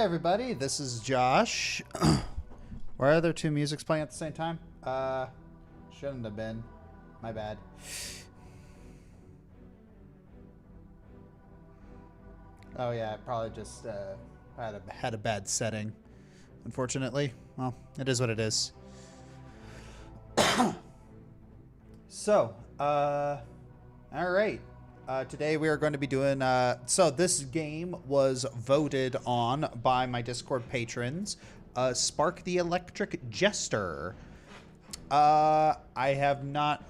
everybody, this is Josh. Why are there two musics playing at the same time? Shouldn't have been. My bad. Oh yeah, I probably just had a bad setting. Unfortunately. Well, it is what it is. So, alright. Today we are going to be doing, so this game was voted on by my Discord patrons. Spark the Electric Jester. I have not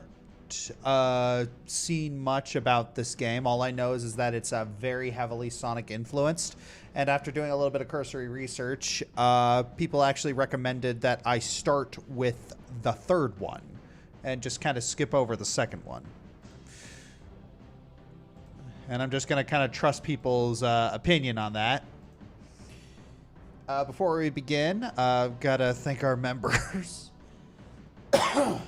seen much about this game. All I know is that it's very heavily Sonic influenced. And after doing a little bit of cursory research, people actually recommended that I start with the third one and just kind of skip over the second one. And I'm just going to kind of trust people's opinion on that. Before we begin, I've got to thank our members. I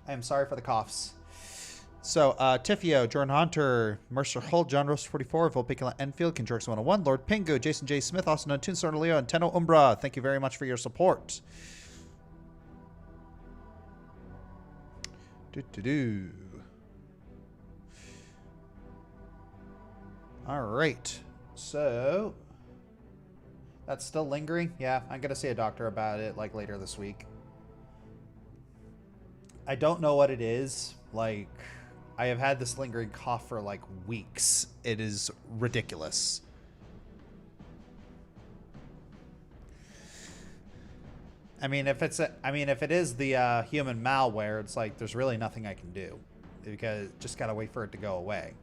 am sorry for the coughs. So, Tifio, Jordan Hunter, Mercer Holt, John Rose 44, Volpicula Enfield, Kinjorks 101, Lord Pingu, Jason J. Smith, also known Toonstone Leo, and Tenno Umbra. Thank you very much for your support. All right. So, that's still lingering? Yeah, I'm going to see a doctor about it, like, later this week. I don't know what it is. Like, I have had this lingering cough for like weeks. It is ridiculous. I mean, if it is the human malware, it's like there's really nothing I can do because just gotta wait for it to go away.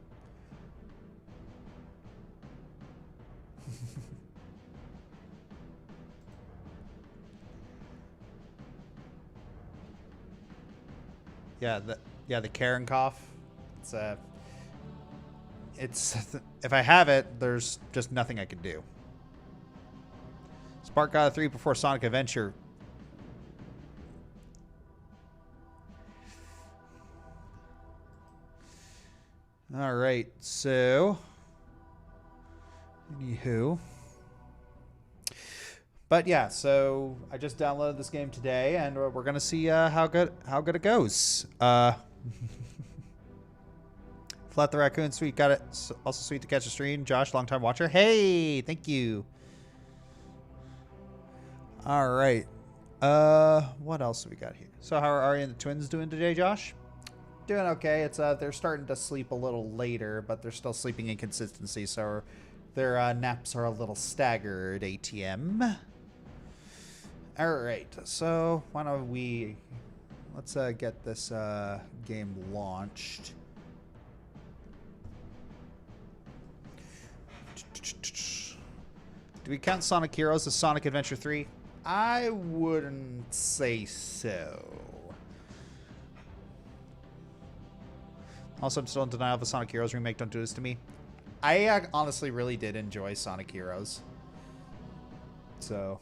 Yeah, the Karen cough. It's if I have it, there's just nothing I can do. Spark got a 3 before Sonic Adventure. All right, so anywho. But yeah, so I just downloaded this game today, and we're gonna see how good it goes. Flat the Raccoon, sweet, got it. Also sweet to catch a stream. Josh, longtime watcher. Hey, thank you. All right. What else do we got here? So how are Ari and the twins doing today, Josh? Doing okay. It's they're starting to sleep a little later, but they're still sleeping in consistency, so their naps are a little staggered. ATM. All right, so why don't let's get this game launched. Do we count Sonic Heroes as Sonic Adventure 3? I wouldn't say so. Also, I'm still in denial of the Sonic Heroes remake. Don't do this to me. I honestly really did enjoy Sonic Heroes. So...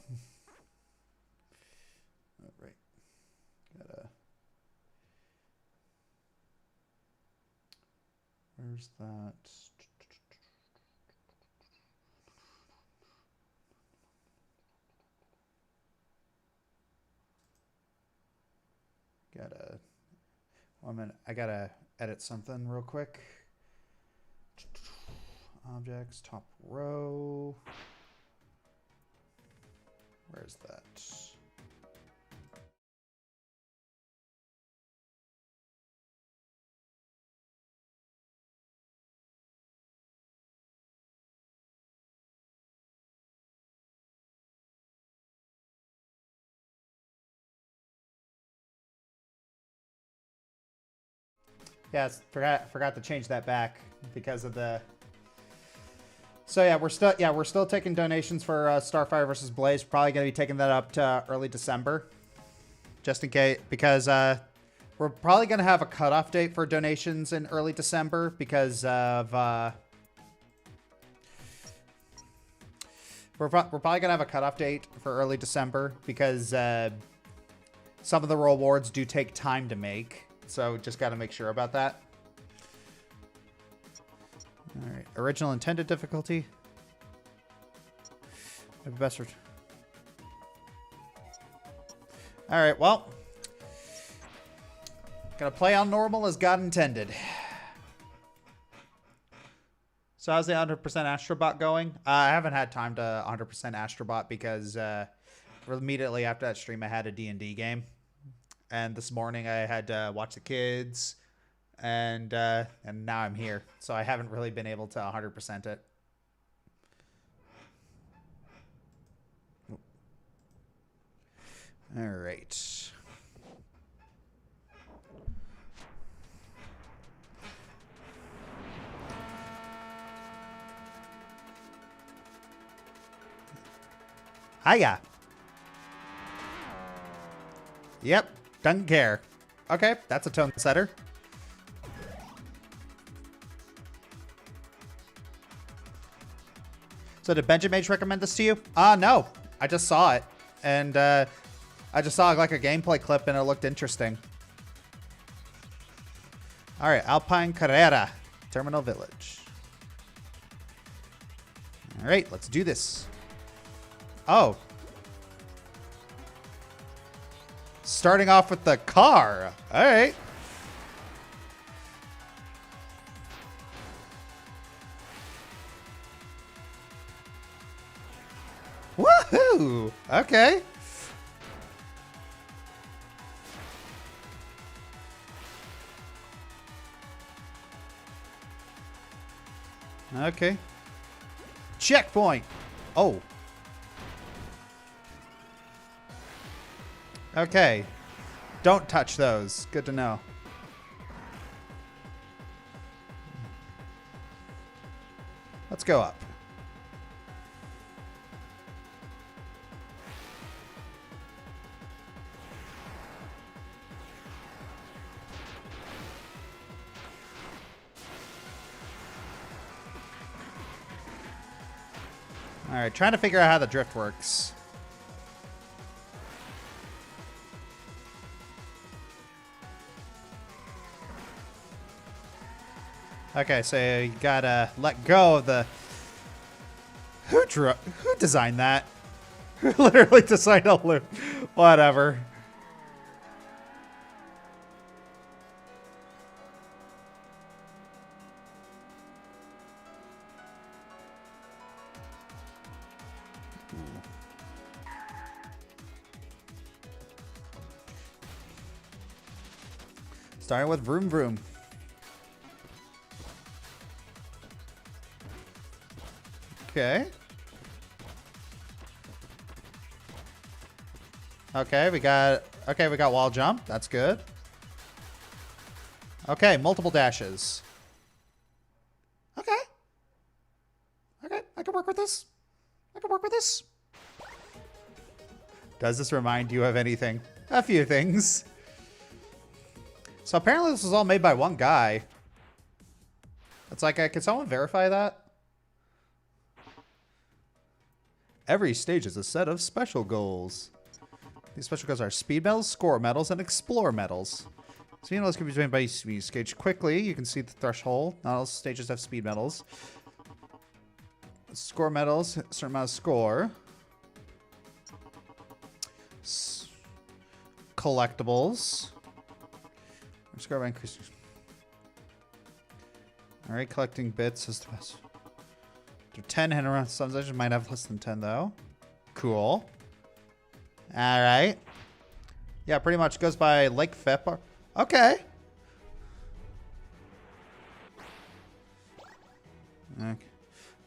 Where's that? One minute. I gotta edit something real quick. Objects, top row. Where's that? Yeah, forgot to change that back because of the. So yeah, we're still taking donations for Starfire versus Blaze. We're probably gonna be taking that up to early December, just in case, because we're probably gonna have a cutoff date for donations in early December because of we're probably gonna have a cutoff date for early December because some of the rewards do take time to make. So just got to make sure about that. All right, original intended difficulty. Maybe best for... Alright, well. Gonna play on normal as God intended. So how's the 100% Astrobot going? I haven't had time to 100% Astrobot because immediately after that stream I had a D&D game. And this morning I had to watch the kids. And now I'm here. So I haven't really been able to 100% it. All right. Hiya. Yep, doesn't care. Okay, that's a tone setter. So did Benjamin recommend this to you? No. I just saw it. And I just saw like a gameplay clip and it looked interesting. All right, Alpine Carera, Terminal Village. All right, let's do this. Oh. Starting off with the car. All right. Woohoo! Okay. Okay. Checkpoint. Oh. Okay. Don't touch those. Good to know. Let's go up. All right, trying to figure out how the drift works. Okay, so you gotta let go of the... Who designed that? Who literally designed a loop? Whatever. Starting with Vroom Vroom. Okay. Okay, we got wall jump. That's good. Okay, multiple dashes. Okay. Okay, I can work with this. I can work with this. Does this remind you of anything? A few things. So apparently this was all made by one guy. It's like, can someone verify that? Every stage is a set of special goals. These special goals are speed medals, score medals, and explore medals. Speed medals can be joined by you stage quickly. You can see the threshold. Not all stages have speed medals. Score medals, a certain amount of score. Collectibles. Score by increasing. Alright, collecting bits is the best. There are 10 and around. Some sections might have less than 10 though. Cool. Alright. Yeah, pretty much goes by Lake Fepp. Okay. Okay.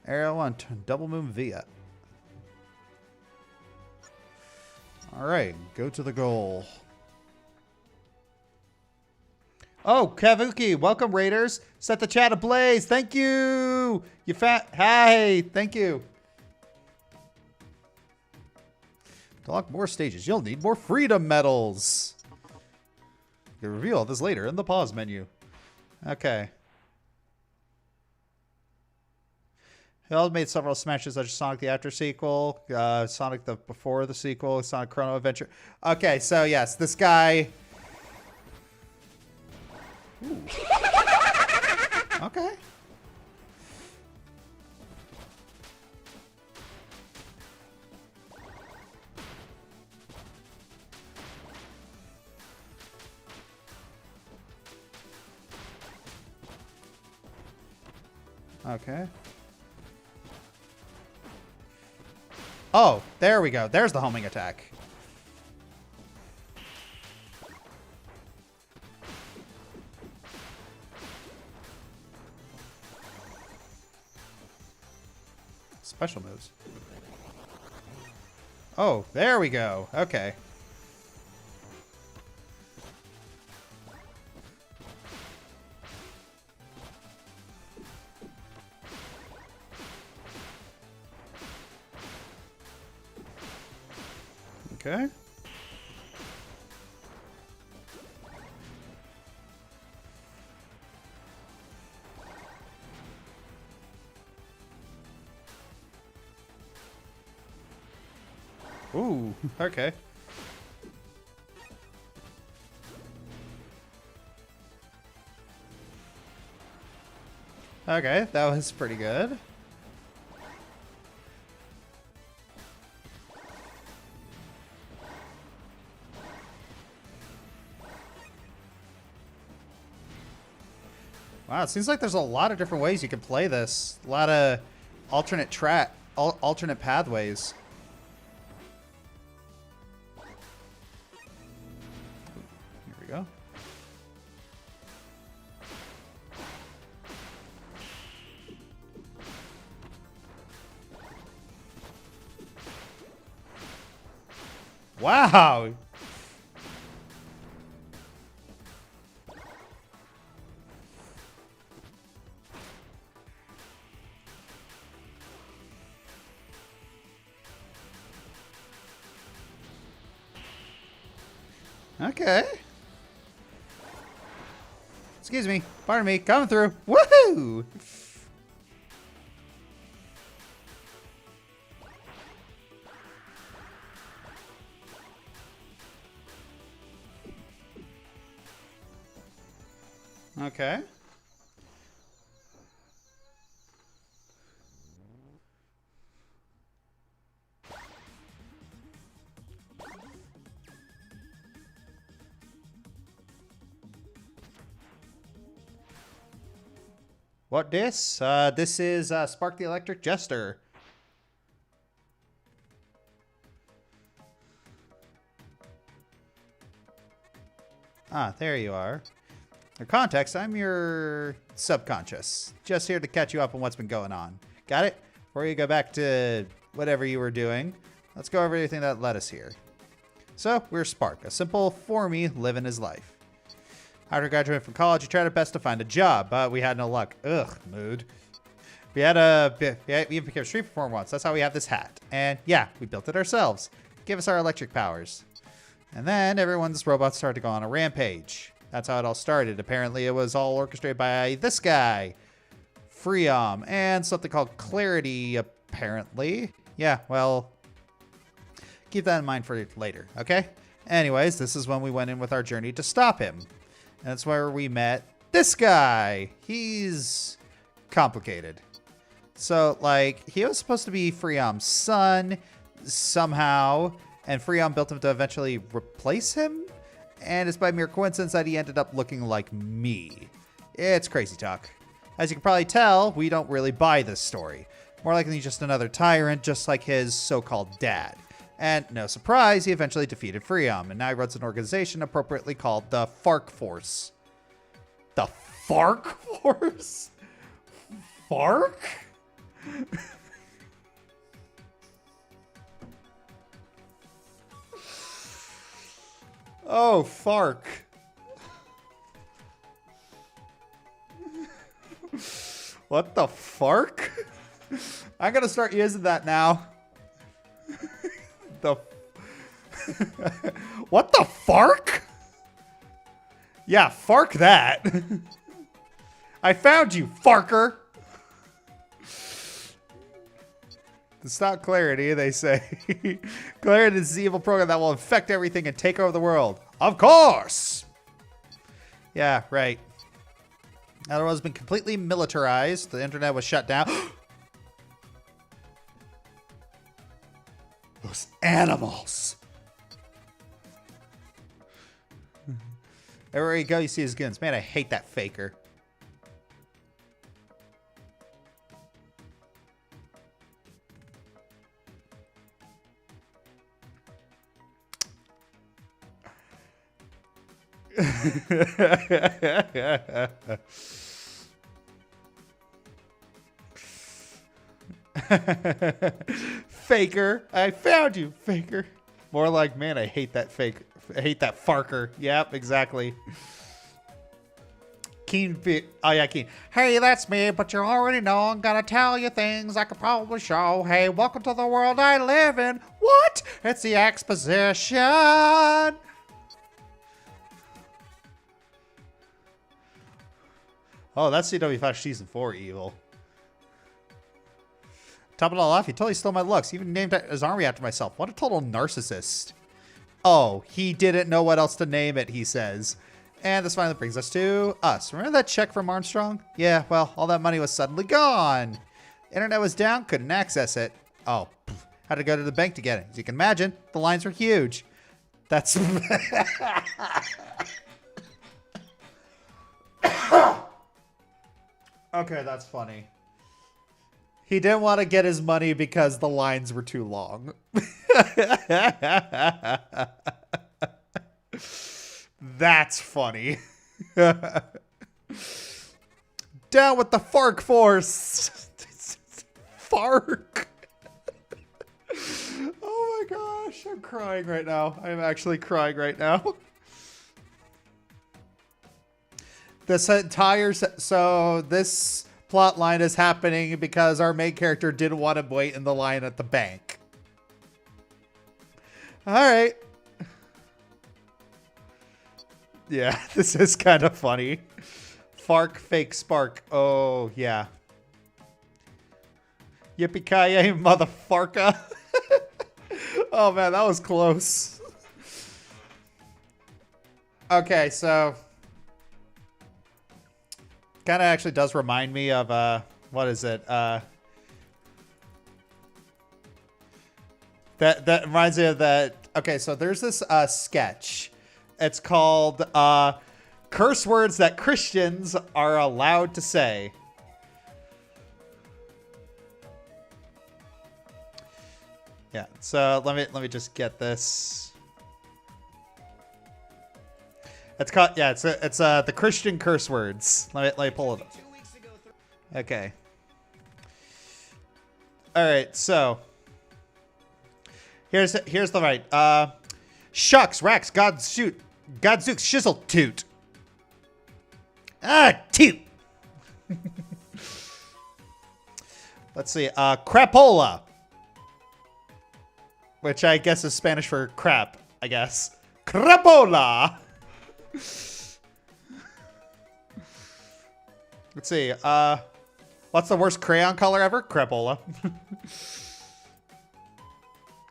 Area 1, Double Moon Via. Alright, go to the goal. Oh, Kavuki, welcome Raiders. Set the chat ablaze. Thank you. You fat. Hi, thank you. To unlock more stages, you'll need more freedom medals. You can reveal this later in the pause menu. Okay. Hill made several smashes such as Sonic the After sequel, Sonic the Before the sequel, Sonic Chrono Adventure. Okay, so yes, this guy... Ooh. Okay. Okay. Oh, there we go. There's the homing attack. Special moves. Oh, there we go. Okay. Okay. Ooh, okay. Okay, that was pretty good. Wow, it seems like there's a lot of different ways you can play this. A lot of alternate alternate pathways. Here we go. Wow. Okay. Excuse me. Pardon me. Coming through. Woohoo! Okay. What this? This is Spark the Electric Jester. Ah, there you are. For context, I'm your subconscious. Just here to catch you up on what's been going on. Got it? Before you go back to whatever you were doing, let's go over everything that led us here. So, we're Spark, a simple formie living his life. After graduating from college, we tried our best to find a job, but we had no luck. Ugh, mood. We even became a street performer once. That's how we have this hat. And yeah, we built it ourselves. Give us our electric powers. And then everyone's robots started to go on a rampage. That's how it all started. Apparently, it was all orchestrated by this guy, Freom, and something called Clarity, apparently. Yeah, well, keep that in mind for later, okay? Anyways, this is when we went in with our journey to stop him. And that's where we met this guy. He's complicated. So, like, he was supposed to be Freom's son somehow, and Freom built him to eventually replace him. And it's by mere coincidence that he ended up looking like me. It's crazy talk. As you can probably tell, we don't really buy this story. More likely just another tyrant, just like his so-called dad. And no surprise, he eventually defeated Freom, and now he runs an organization appropriately called the Fark Force. The Fark Force? Fark? Oh, Fark. What the Fark? I'm gonna start using that now. The what the Fark? Yeah, Fark that. I found you, Farker. To stop Clarity, they say. Clarity is the evil program that will infect everything and take over the world. Of course! Yeah, right. Now, the world has been completely militarized. The internet was shut down. Those animals. Everywhere you go, you see his guns. Man, I hate that faker. Faker, I found you, Faker. More like, man, I hate that fake. I hate that Farker. Yep, exactly. Kean P. Oh, yeah, Kean. Hey, that's me, but you already know I'm gonna tell you things I could probably show. Hey, welcome to the world I live in. What? It's the exposition. Oh, that's CW5 Season 4 evil. Top it all off, he totally stole my looks. He even named his army after myself. What a total narcissist. Oh, he didn't know what else to name it, he says. And this finally brings us to us. Remember that check from Armstrong? Yeah, well, all that money was suddenly gone. Internet was down, couldn't access it. Oh, had to go to the bank to get it. As you can imagine, the lines were huge. That's... Okay, that's funny. He didn't want to get his money because the lines were too long. That's funny. Down with the FARC force. FARC. Oh my gosh, I'm crying right now. I'm actually crying right now. This entire... So this plot line is happening because our main character didn't want to wait in the line at the bank. All right. Yeah, this is kind of funny. FARC fake spark. Oh, yeah. Yippee-ki-yay, motherfarka. Oh, man, that was close. Okay, so... Kind of actually does remind me of, what is it? That reminds me of that. Okay, so there's this sketch. It's called Curse Words That Christians Are Allowed to Say. Yeah, so let me just get this. It's called, yeah, it's the Christian curse words. Let me pull it up. Okay. All right, so here's the right. Shucks, racks, Godzooks, shizzle toot. Ah, toot. Let's see. Crapola, which I guess is Spanish for crap. I guess. Crapola. Let's see. What's the worst crayon color ever? Crapola.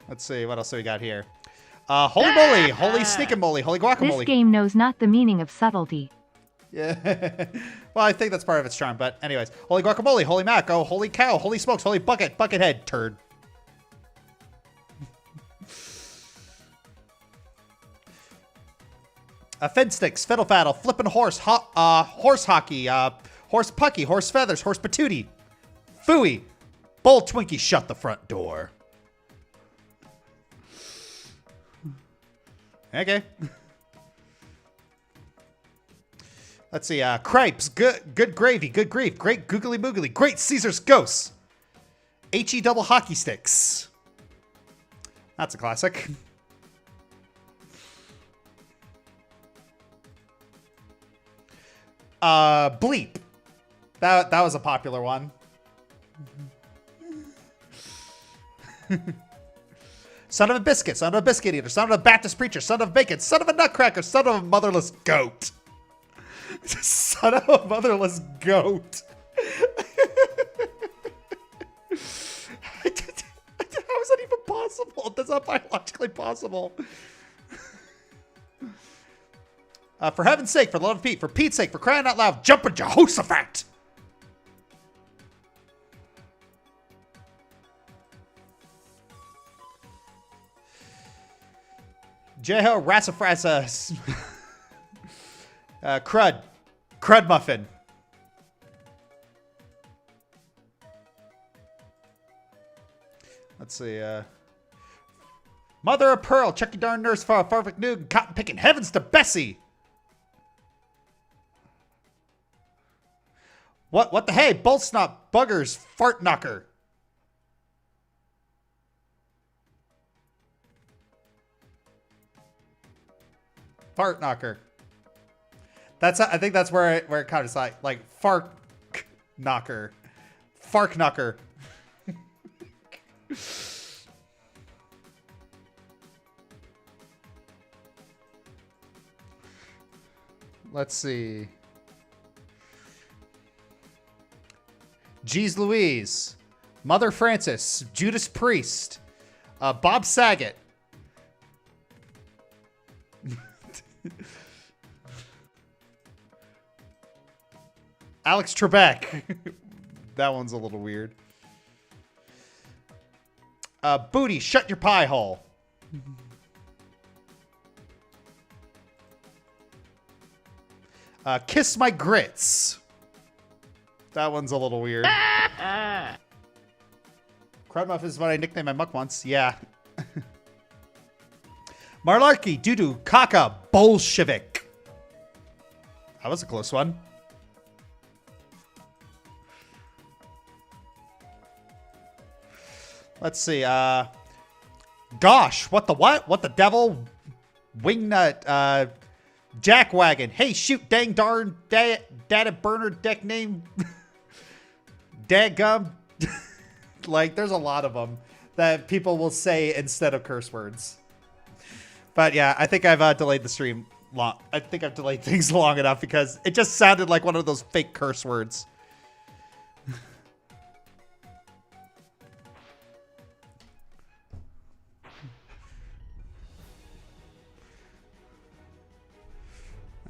Let's see. What else do we got here? Holy moly, holy sneakin' moly, holy guacamole. This game knows not the meaning of subtlety. Yeah. Well, I think that's part of its charm, but anyways. Holy guacamole, holy mac, oh, holy cow, holy smokes, holy bucket head, turd. Fed sticks, fiddle faddle, flippin' horse, horse hockey, horse pucky, horse feathers, horse patootie, phooey, bowl Twinkie, shut the front door. Okay. Let's see, cripes, good gravy, good grief, great googly moogly, great Caesar's ghosts, HE double hockey sticks. That's a classic. Bleep. That was a popular one. Son of a biscuit, son of a biscuit eater, son of a Baptist preacher, son of bacon, son of a nutcracker, son of a motherless goat. Son of a motherless goat. How is that even possible? That's not biologically possible. For heaven's sake, for the love of Pete, for Pete's sake, for crying out loud, jump a Jehoshaphat! Jeho Rassafrassa. Crud muffin. Let's see, Mother of Pearl, Chucky Darn Nurse, Farvick Noog, Cotton Picking, Heavens to Bessie! What the hey? Bolt snot buggers fart knocker. Fart knocker. That's I think that's where it kind of like fart knocker. Fark knocker. Let's see. Jeez Louise. Mother Francis. Judas Priest. Bob Saget. Alex Trebek. That one's a little weird. Booty, shut your pie hole. Kiss my grits. That one's a little weird. Crudmuff is what I nicknamed my muck once. Yeah. Marlarky, doo-doo, caca, Bolshevik. That was a close one. Let's see. Gosh, what the what? What the devil? Wingnut, jackwagon. Hey, shoot, dang darn, data burner deck name. Daggum. Like, there's a lot of them that people will say instead of curse words. But yeah, I think I've delayed the stream long. I think I've delayed things long enough because it just sounded like one of those fake curse words.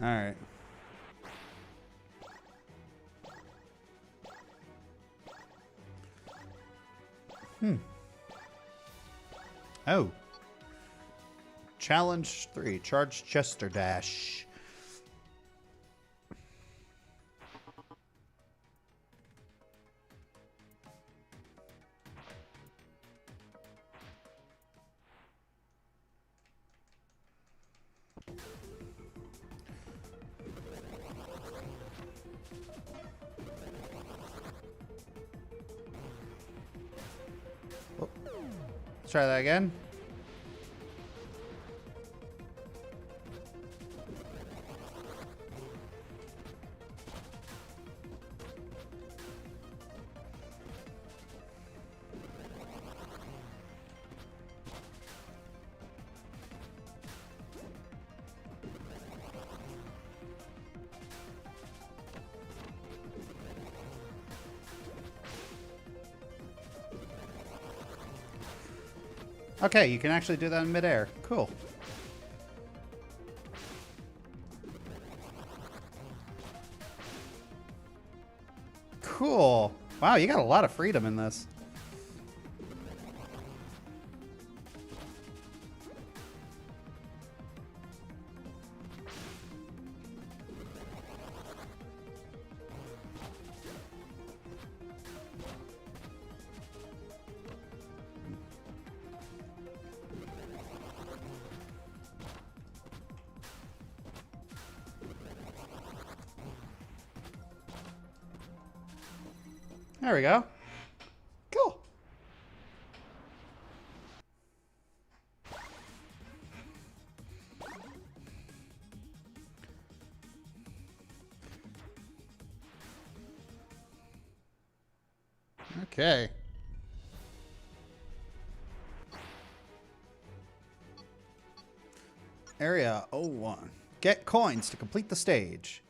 All right. Oh. Challenge 3. Charge Jester dash. Let's try that again. Okay, you can actually do that in midair. Cool. Cool. Wow, you got a lot of freedom in this. There we go. Cool. Okay. Area 01. Get coins to complete the stage.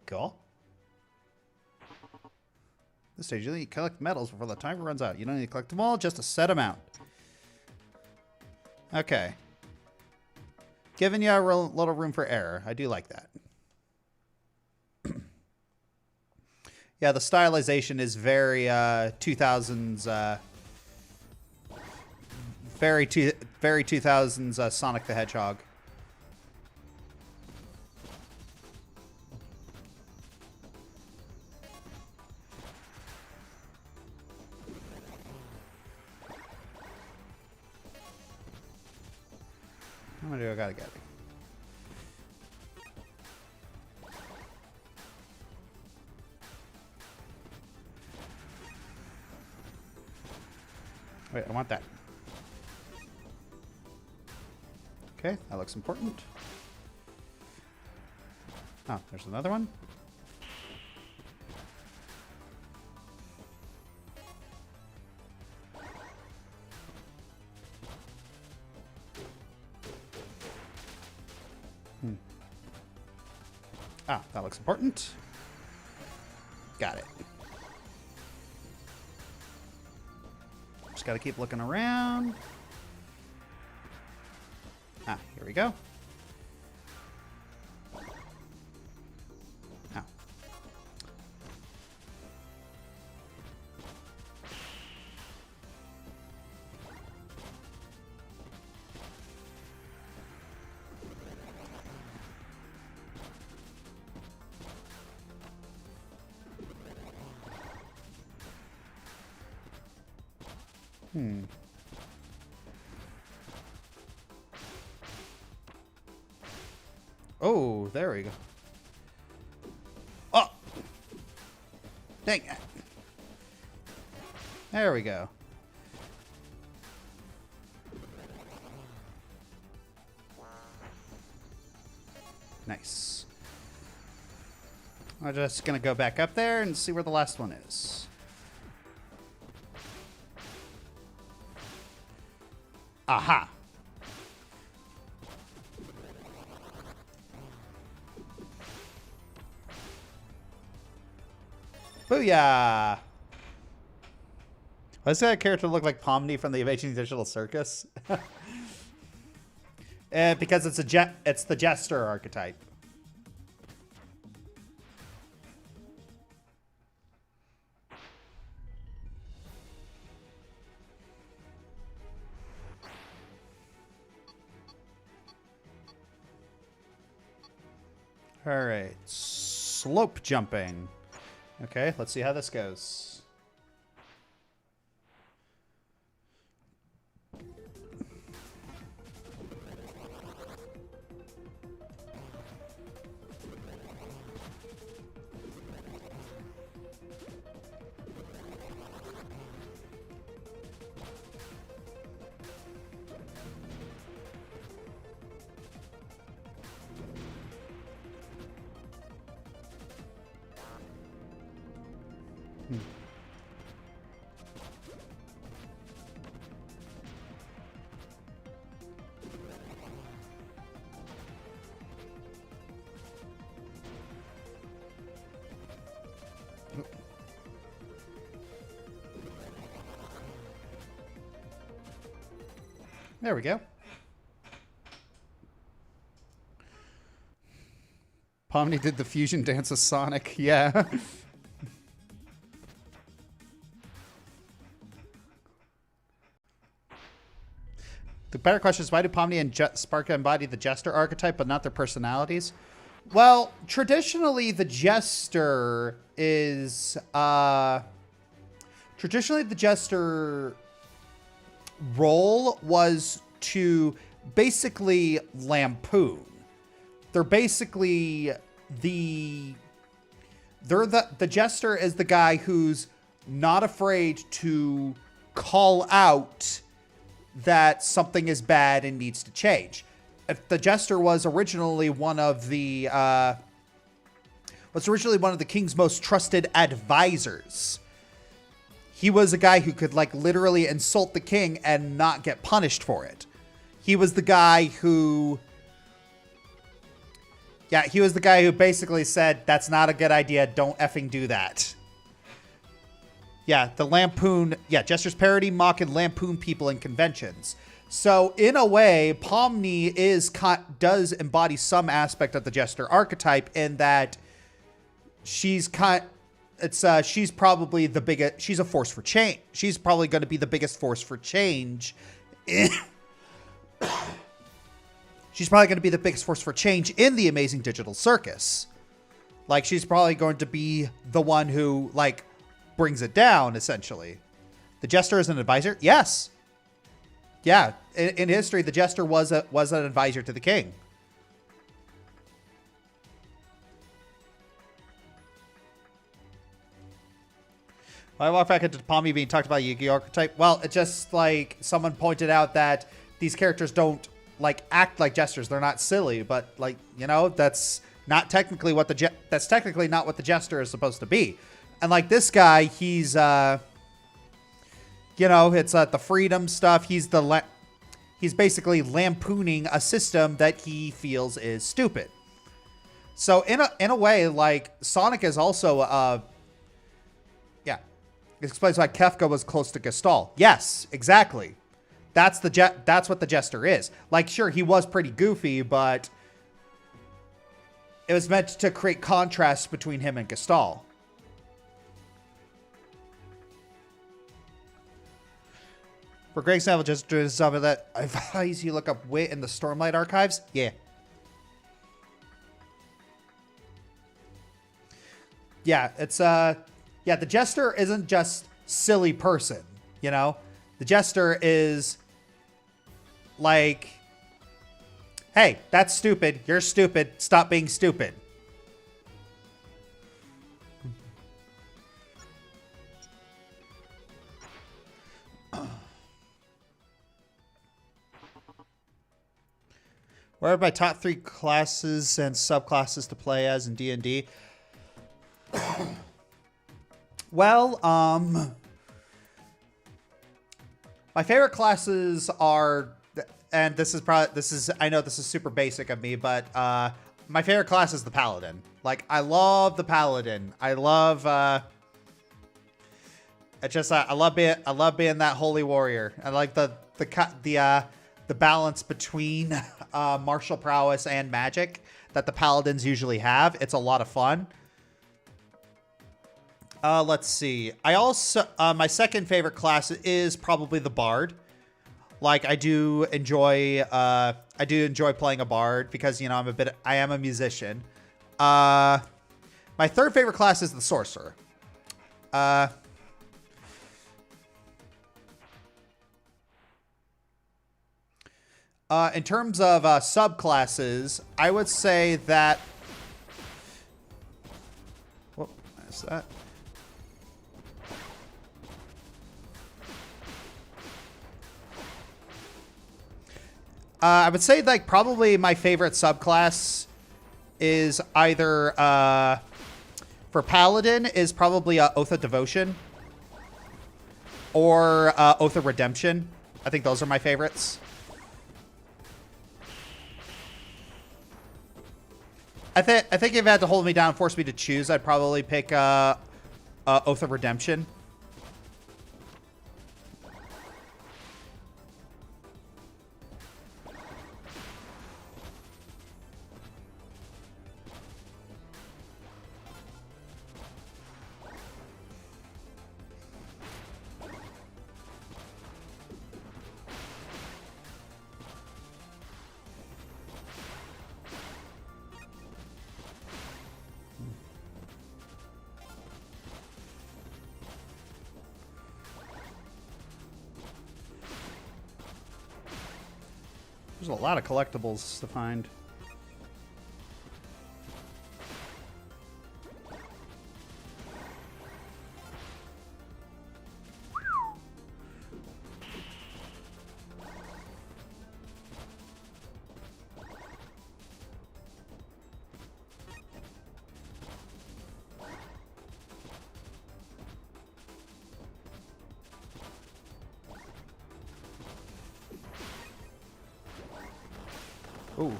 Cool. This stage, you need to collect medals before the timer runs out. You don't need to collect them all, just a set amount. Okay. Giving you a little room for error. I do like that. Yeah, the stylization is very 2000s. Very 2000s Sonic the Hedgehog. How many do I gotta get? Wait, I want that. Okay, that looks important. Oh, there's another one. Ah, that looks important. Got it. Just gotta keep looking around. Ah, here we go. Oh. Oh, there we go. Oh! Dang it. There we go. Nice. I'm just going to go back up there and see where the last one is. Aha! Booyah! Why does that character look like Pomni from the Amazing Digital Circus? Because it's the Jester archetype. All right, slope jumping. Okay, let's see how this goes. There we go. Pomni did the fusion dance with Sonic. Yeah. The better question is, why do Pomni and Sparka embody the Jester archetype, but not their personalities? Well, traditionally, the Jester is... traditionally, the Jester role was to basically lampoon. They're basically the Jester is the guy who's not afraid to call out that something is bad and needs to change. If the Jester was originally one of the king's most trusted advisors. He was a guy who could, like, literally insult the king and not get punished for it. He was the guy who... Yeah, he was the guy who basically said, that's not a good idea, don't effing do that. Yeah, the lampoon... Yeah, Jester's parody, mock, and lampoon people in conventions. So, in a way, Pomni does embody some aspect of the Jester archetype in that she's she's probably the biggest... She's a force for change. She's probably going to be the biggest force for change. She's probably going to be the biggest force for change in the Amazing Digital Circus. Like, she's probably going to be the one who, like, brings it down, essentially. The Jester is an advisor? Yes. Yeah. In history, the Jester was an advisor to the king. I walk back into Palmy being talked about Yu-Gi-Oh! Archetype. Well, it's just like someone pointed out that these characters don't like act like jesters. They're not silly, but like, you know, that's not technically what that's technically not what the jester is supposed to be. And like this guy, he's you know, it's the freedom stuff. He's basically lampooning a system that he feels is stupid. So in a way, like Sonic is also yeah. It explains why Kefka was close to Gestalt. Yes, exactly. That's what the jester is. Like, sure, he was pretty goofy, but it was meant to create contrast between him and Gestalt. For great example, just doing some of that, I advise you look up Wit in the Stormlight archives. Yeah. Yeah, it's yeah, the jester isn't just silly person, you know? The jester is like, hey, that's stupid. You're stupid. Stop being stupid. What are my top 3 classes and subclasses to play as in D&D? Well, my favorite classes are, and I know this is super basic of me, but my favorite class is the Paladin. Like, I love the Paladin. I love I love being that holy warrior. I like the balance between martial prowess and magic that the Paladins usually have. It's a lot of fun. Let's see. I also, my second favorite class is probably the Bard. Like, I do enjoy playing a Bard because, you know, I am a musician. My third favorite class is the Sorcerer. In terms of subclasses, I would say that... What is that? I would say, like, probably my favorite subclass is either, for Paladin, is probably Oath of Devotion or Oath of Redemption. I think those are my favorites. I think if you had to hold me down and force me to choose, I'd probably pick Oath of Redemption. There's a lot of collectibles to find. Ooh.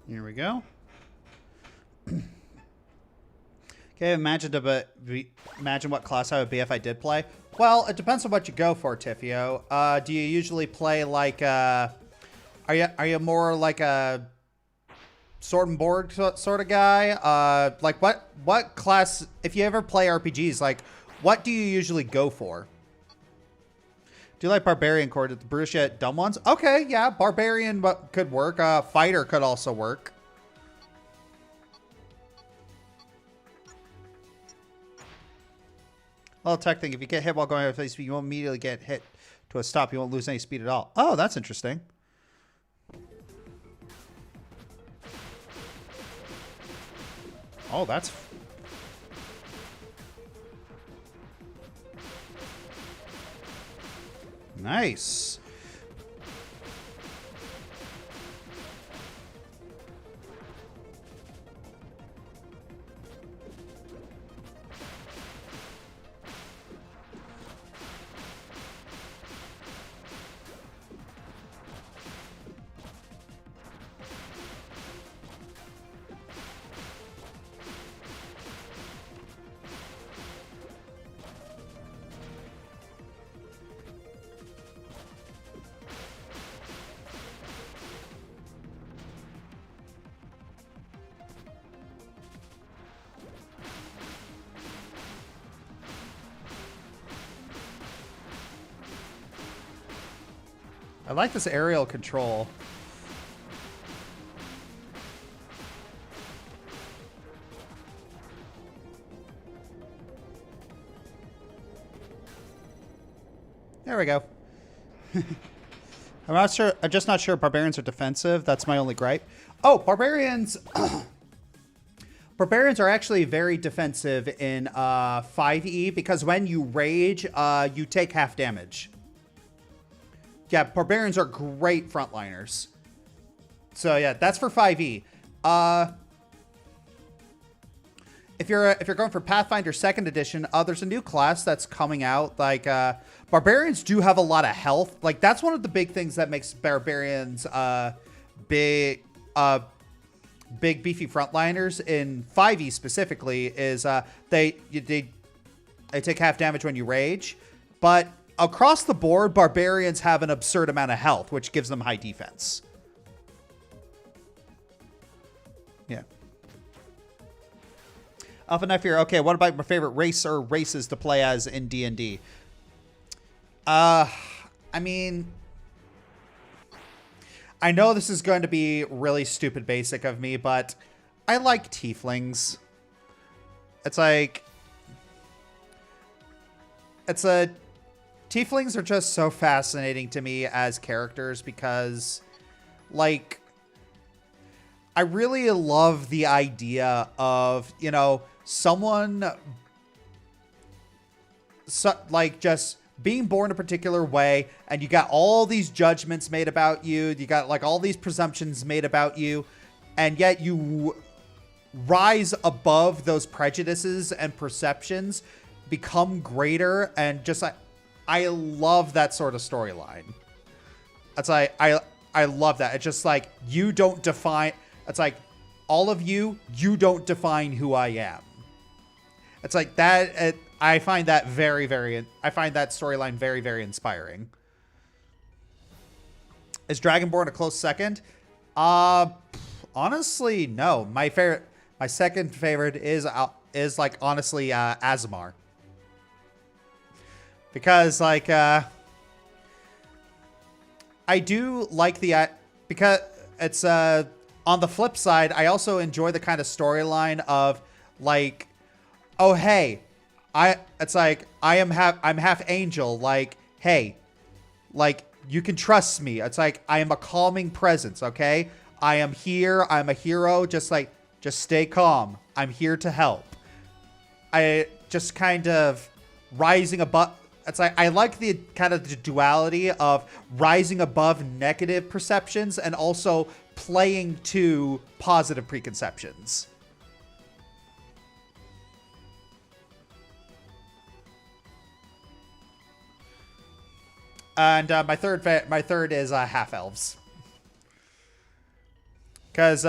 Here we go. Okay, imagine what class I would be if I did play. Well, it depends on what you go for, Tifio. Do you usually play like Are you more like a sword and board sort of guy? Like what class, if you ever play RPGs, like what do you usually go for? Do you like Barbarian Core? The Brutish yet dumb ones? Okay, yeah, Barbarian could work. Fighter could also work. Little tech thing. If you get hit while going at face speed, you won't immediately get hit to a stop. You won't lose any speed at all. Oh, that's interesting. Oh, that's... nice. I like this aerial control. There we go. I'm not sure. I'm just not sure barbarians are defensive. That's my only gripe. Oh, barbarians. Barbarians are actually very defensive in 5e because when you rage, you take half damage. Yeah, barbarians are great frontliners. So yeah, that's for 5e. If you're going for Pathfinder 2nd edition, there's a new class that's coming out. Like barbarians do have a lot of health. Like that's one of the big things that makes barbarians big beefy frontliners in 5e specifically is they take half damage when you rage, but across the board, barbarians have an absurd amount of health, which gives them high defense. Yeah. Alpha Knife here. Okay, what about my favorite race or races to play as in D&D? I mean, I know this is going to be really stupid basic of me, but I like tieflings. It's like... Tieflings are just so fascinating to me as characters because, like, I really love the idea of, you know, someone, like, just being born a particular way, and you got all these judgments made about you, you got, like, all these presumptions made about you, and yet you rise above those prejudices and perceptions, become greater, and just, like, I love that sort of storyline. It's like, I love that. It's just like, you don't define, it's like, all of you don't define who I am. It's like that, I find that I find that storyline very, very inspiring. Is Dragonborn a close second? Honestly, no. My second favorite is like, honestly, Azamar. Because, like, I do like because it's, on the flip side, I also enjoy the kind of storyline of, like, oh, hey, I'm half angel, like, hey, like, you can trust me. It's like, I am a calming presence, okay? I am here, I'm a hero, just stay calm. I'm here to help. I just kind of rising above... It's like, I like the kind of the duality of rising above negative perceptions and also playing to positive preconceptions. And my third is half elves. Because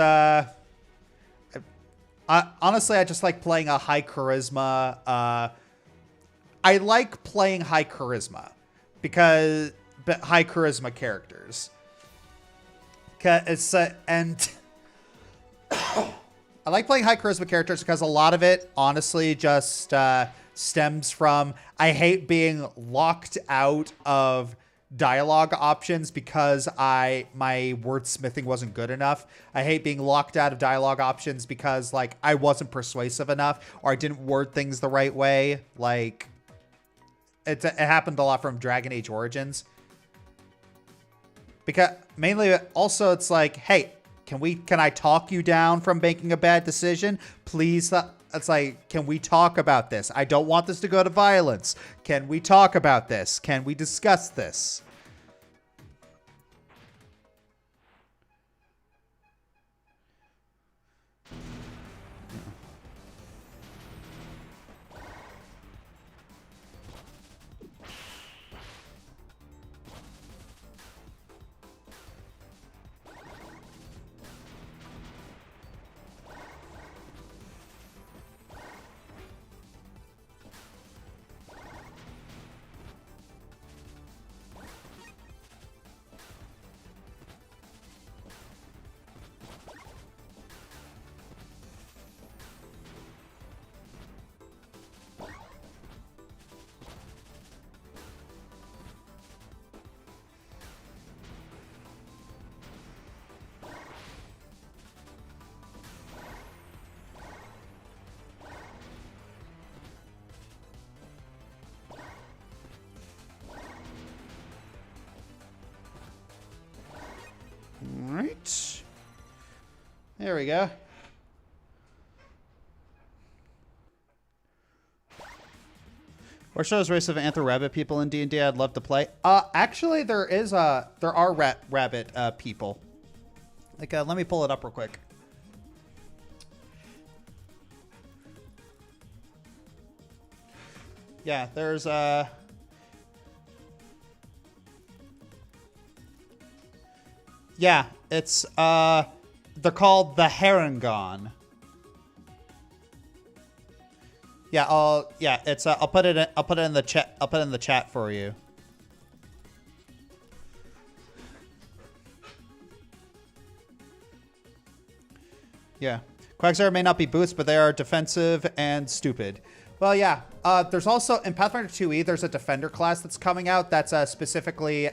honestly, I just like playing a high charisma. I like playing high charisma high charisma characters. It's and I like playing high charisma characters because a lot of it honestly just stems from I hate being locked out of dialogue options because my wordsmithing wasn't good enough. I hate being locked out of dialogue options because, like, I wasn't persuasive enough or I didn't word things the right way. Like, it happened a lot from Dragon Age Origins. Because mainly also it's like, hey, can I talk you down from making a bad decision? Please. It's like, can we talk about this? I don't want this to go to violence. Can we talk about this? Can we discuss this? Alright. There we go. Or shows race of anther-rabbit people in D&D I'd love to play. Actually, there are rabbit people. Like, let me pull it up real quick. Yeah, there's yeah, it's they're called the Harangon. Yeah, it's I'll put it in the chat. I'll put it in the chat for you. Yeah. Quagsire may not be boots, but they are defensive and stupid. Well, yeah. There's also in Pathfinder 2e, there's a defender class that's coming out that's specifically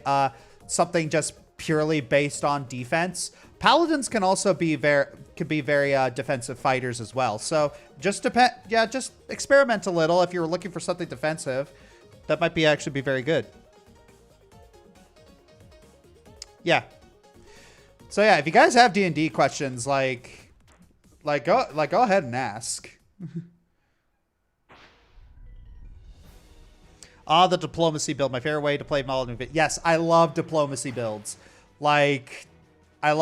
something just purely based on defense. Paladins can also be very defensive fighters as well. So just just experiment a little if you're looking for something defensive. That might actually be very good. Yeah. So yeah, if you guys have D&D questions, go ahead and ask. The diplomacy build, my favorite way to play Modern. Yes, I love diplomacy builds. Like, I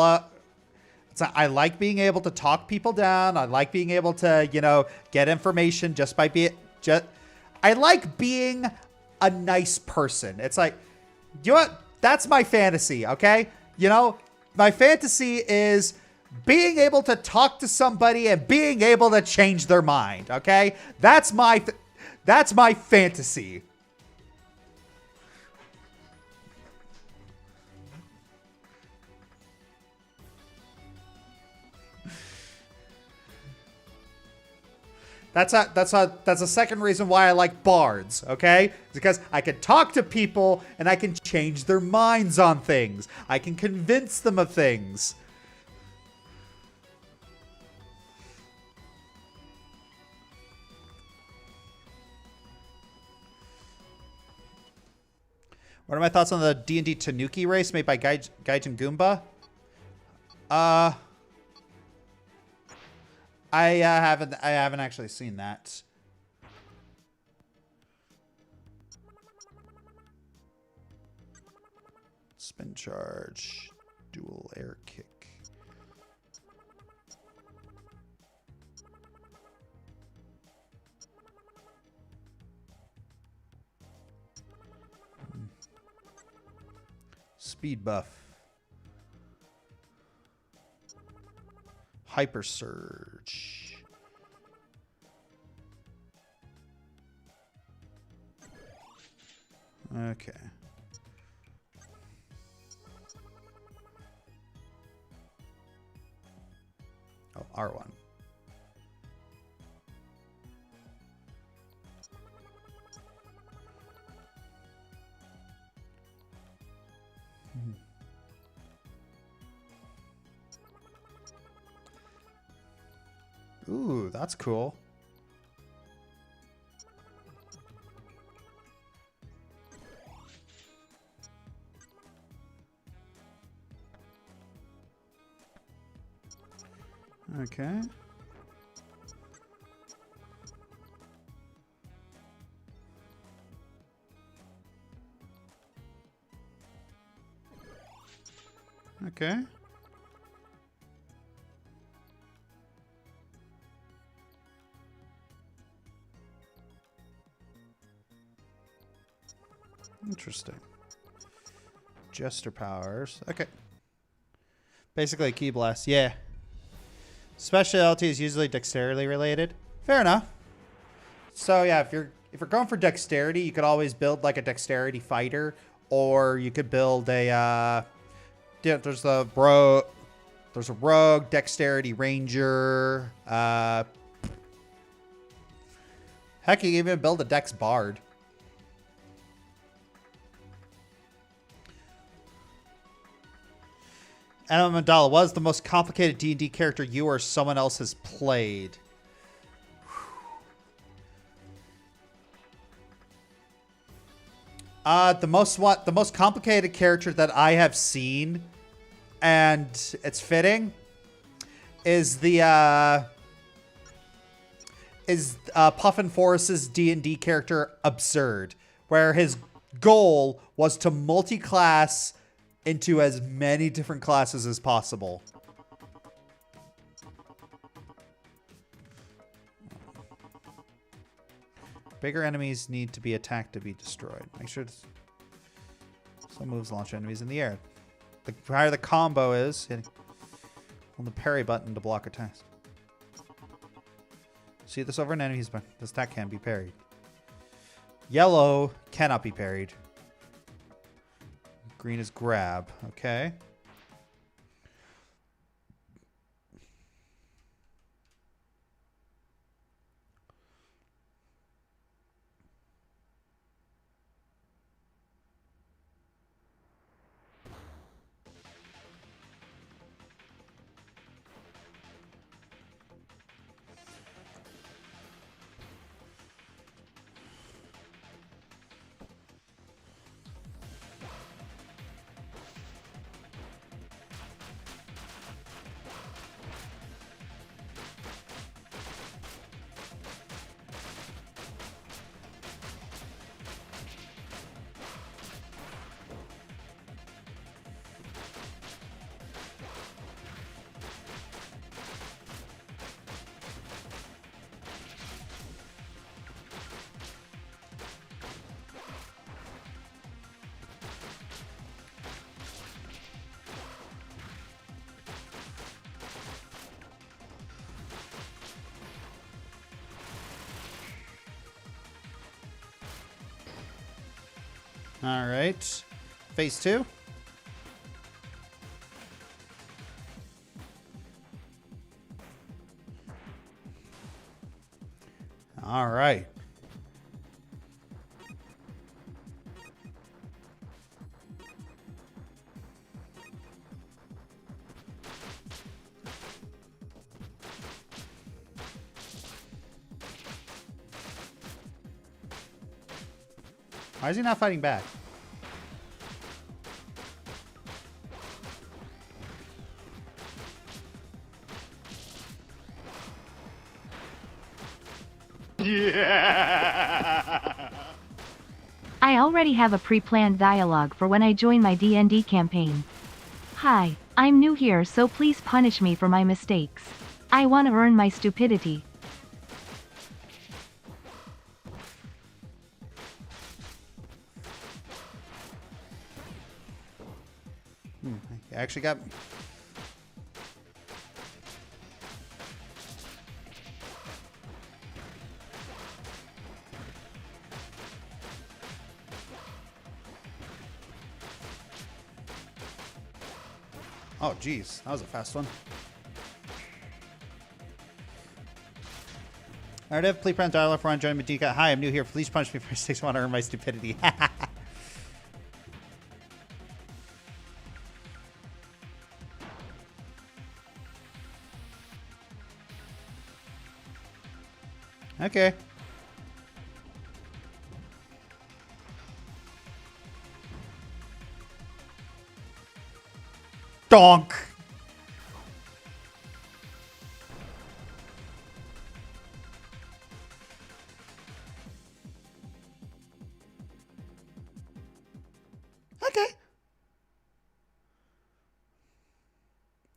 like being able to talk people down. I like being able to, get information just by I like being a nice person. It's like, you know what? That's my fantasy, okay? My fantasy is being able to talk to somebody and being able to change their mind, okay? That's my fantasy. That's a second reason why I like bards, okay? It's because I can talk to people and I can change their minds on things. I can convince them of things. What are my thoughts on the D&D Tanuki race made by Gaijin Goomba? I haven't actually seen that. Spin charge, dual air kick. Speed buff. Hyper surge. Okay. Oh, R1. Ooh, that's cool. Okay. Okay. Interesting. Jester powers. Okay. Basically a key blast. Yeah. Specialty is usually dexterity related. Fair enough. So yeah, if you're going for dexterity, you could always build like a dexterity fighter, or you could build a yeah, there's a rogue dexterity ranger. Heck, you can even build a dex bard. Anna Mandala, what is the most complicated D&D character you or someone else has played? The most complicated character that I have seen, and it's fitting, is the Puffin Forrest's D&D character Absurd, where his goal was to multi-class into as many different classes as possible. Bigger enemies need to be attacked to be destroyed. Make sure some moves launch enemies in the air. The higher the combo is, hold the parry button to block attacks. See this over an enemy's button. This attack can be parried. Yellow cannot be parried. Green is grab. Okay. All right. Phase 2. All right. Why is he not fighting back? I already have a pre-planned dialogue for when I join my D&D campaign. Hi, I'm new here, so please punish me for my mistakes. I want to earn my stupidity. I actually got... Oh, geez. That was a fast one. Alright, I have please press dialogue for on joining Medika. Hi, I'm new here. Please punch me for mistakes. I want to earn my stupidity. Okay. Donk.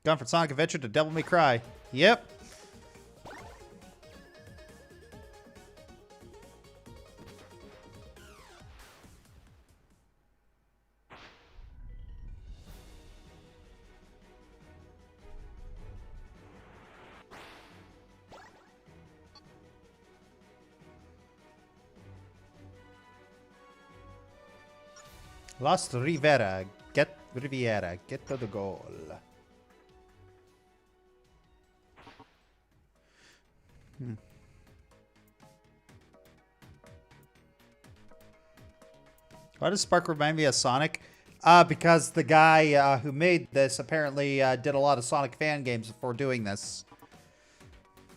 Gone from Sonic Adventure to Devil May Cry. Yep. Lost Riviera. Get Riviera. Get to the goal. Why does Spark remind me of Sonic? Because the guy who made this apparently did a lot of Sonic fan games before doing this.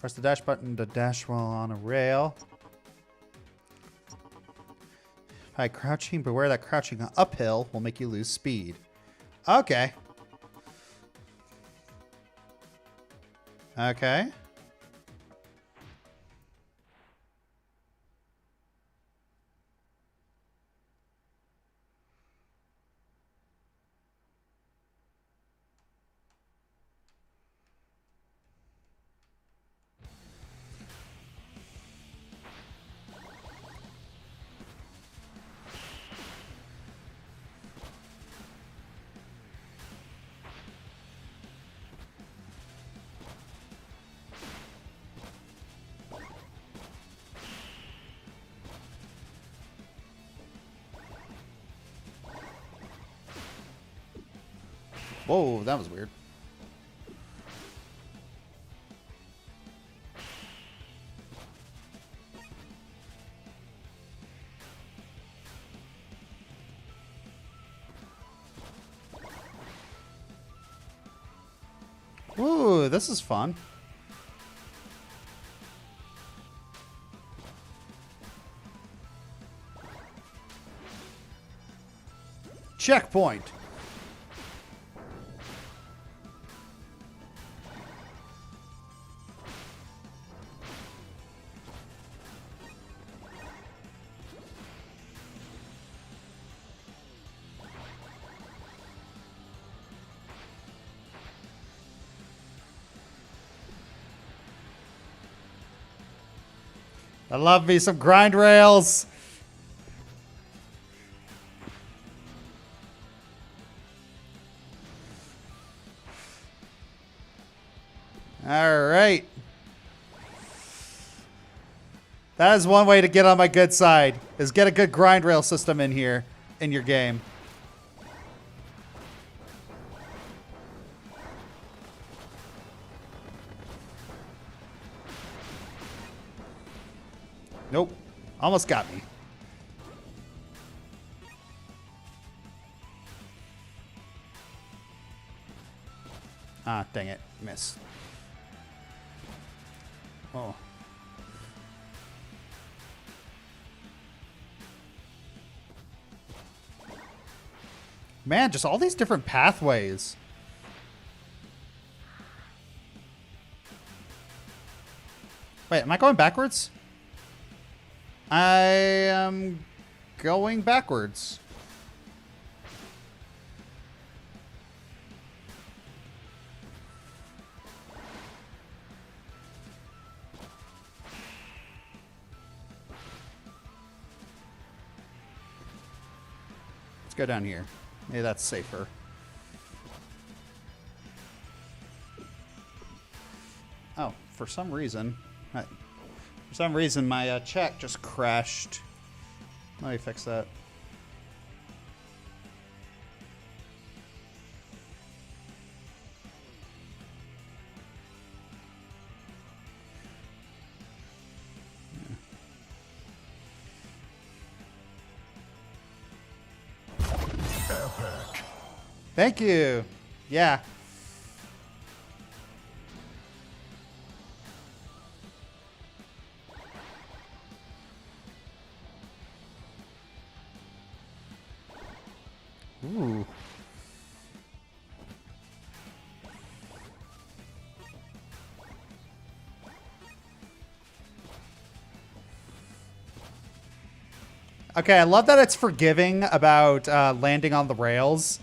Press the dash button to dash while on a rail. By crouching, beware that crouching uphill will make you lose speed. Okay. Okay. Whoa, that was weird. Ooh, this is fun. Checkpoint. I love me some grind rails. All right. That is one way to get on my good side, is get a good grind rail system in here, in your game. Nope. Almost got me. Ah, dang it. Missed. Oh. Man, just all these different pathways. Wait, am I going backwards? I am going backwards. Let's go down here. Maybe that's safer. Oh, for some reason... For some reason, my chat just crashed. Let me fix that. Epic. Thank you. Yeah. Ooh. Okay, I love that it's forgiving about landing on the rails.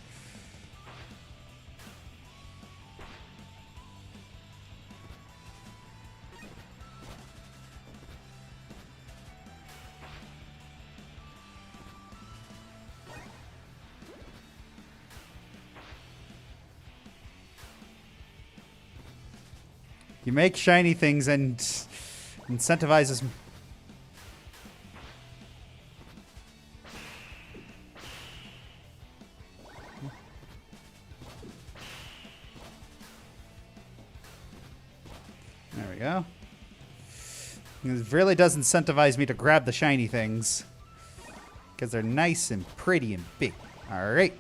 You make shiny things and incentivizes. There we go. It really does incentivize me to grab the shiny things. Because they're nice and pretty and big. Alright.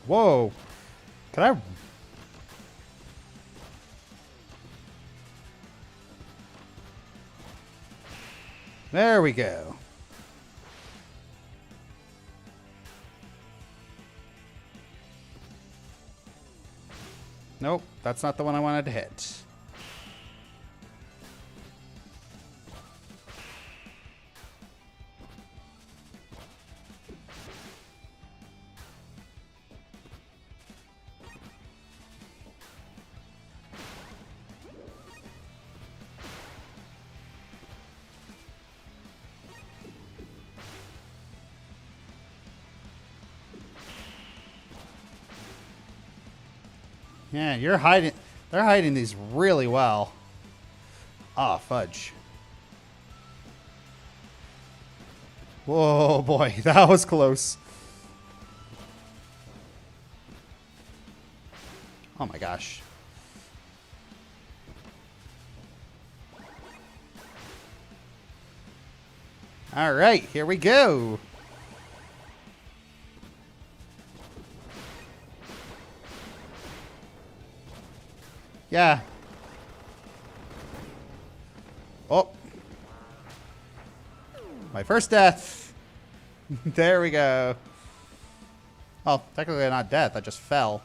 Whoa. Can I... There we go. Nope, that's not the one I wanted to hit. Yeah, you're hiding. They're hiding these really well. Ah, fudge. Whoa, boy, that was close. Oh my gosh. All right, here we go. Yeah. Oh. My first death. There we go. Well, technically not death. I just fell.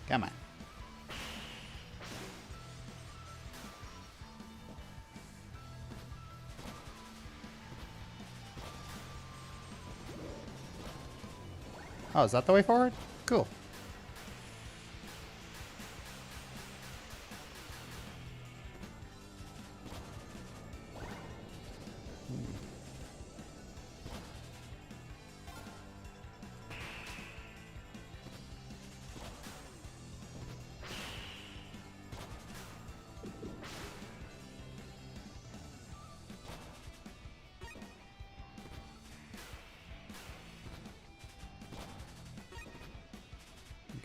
Come on. Oh, is that the way forward? Cool.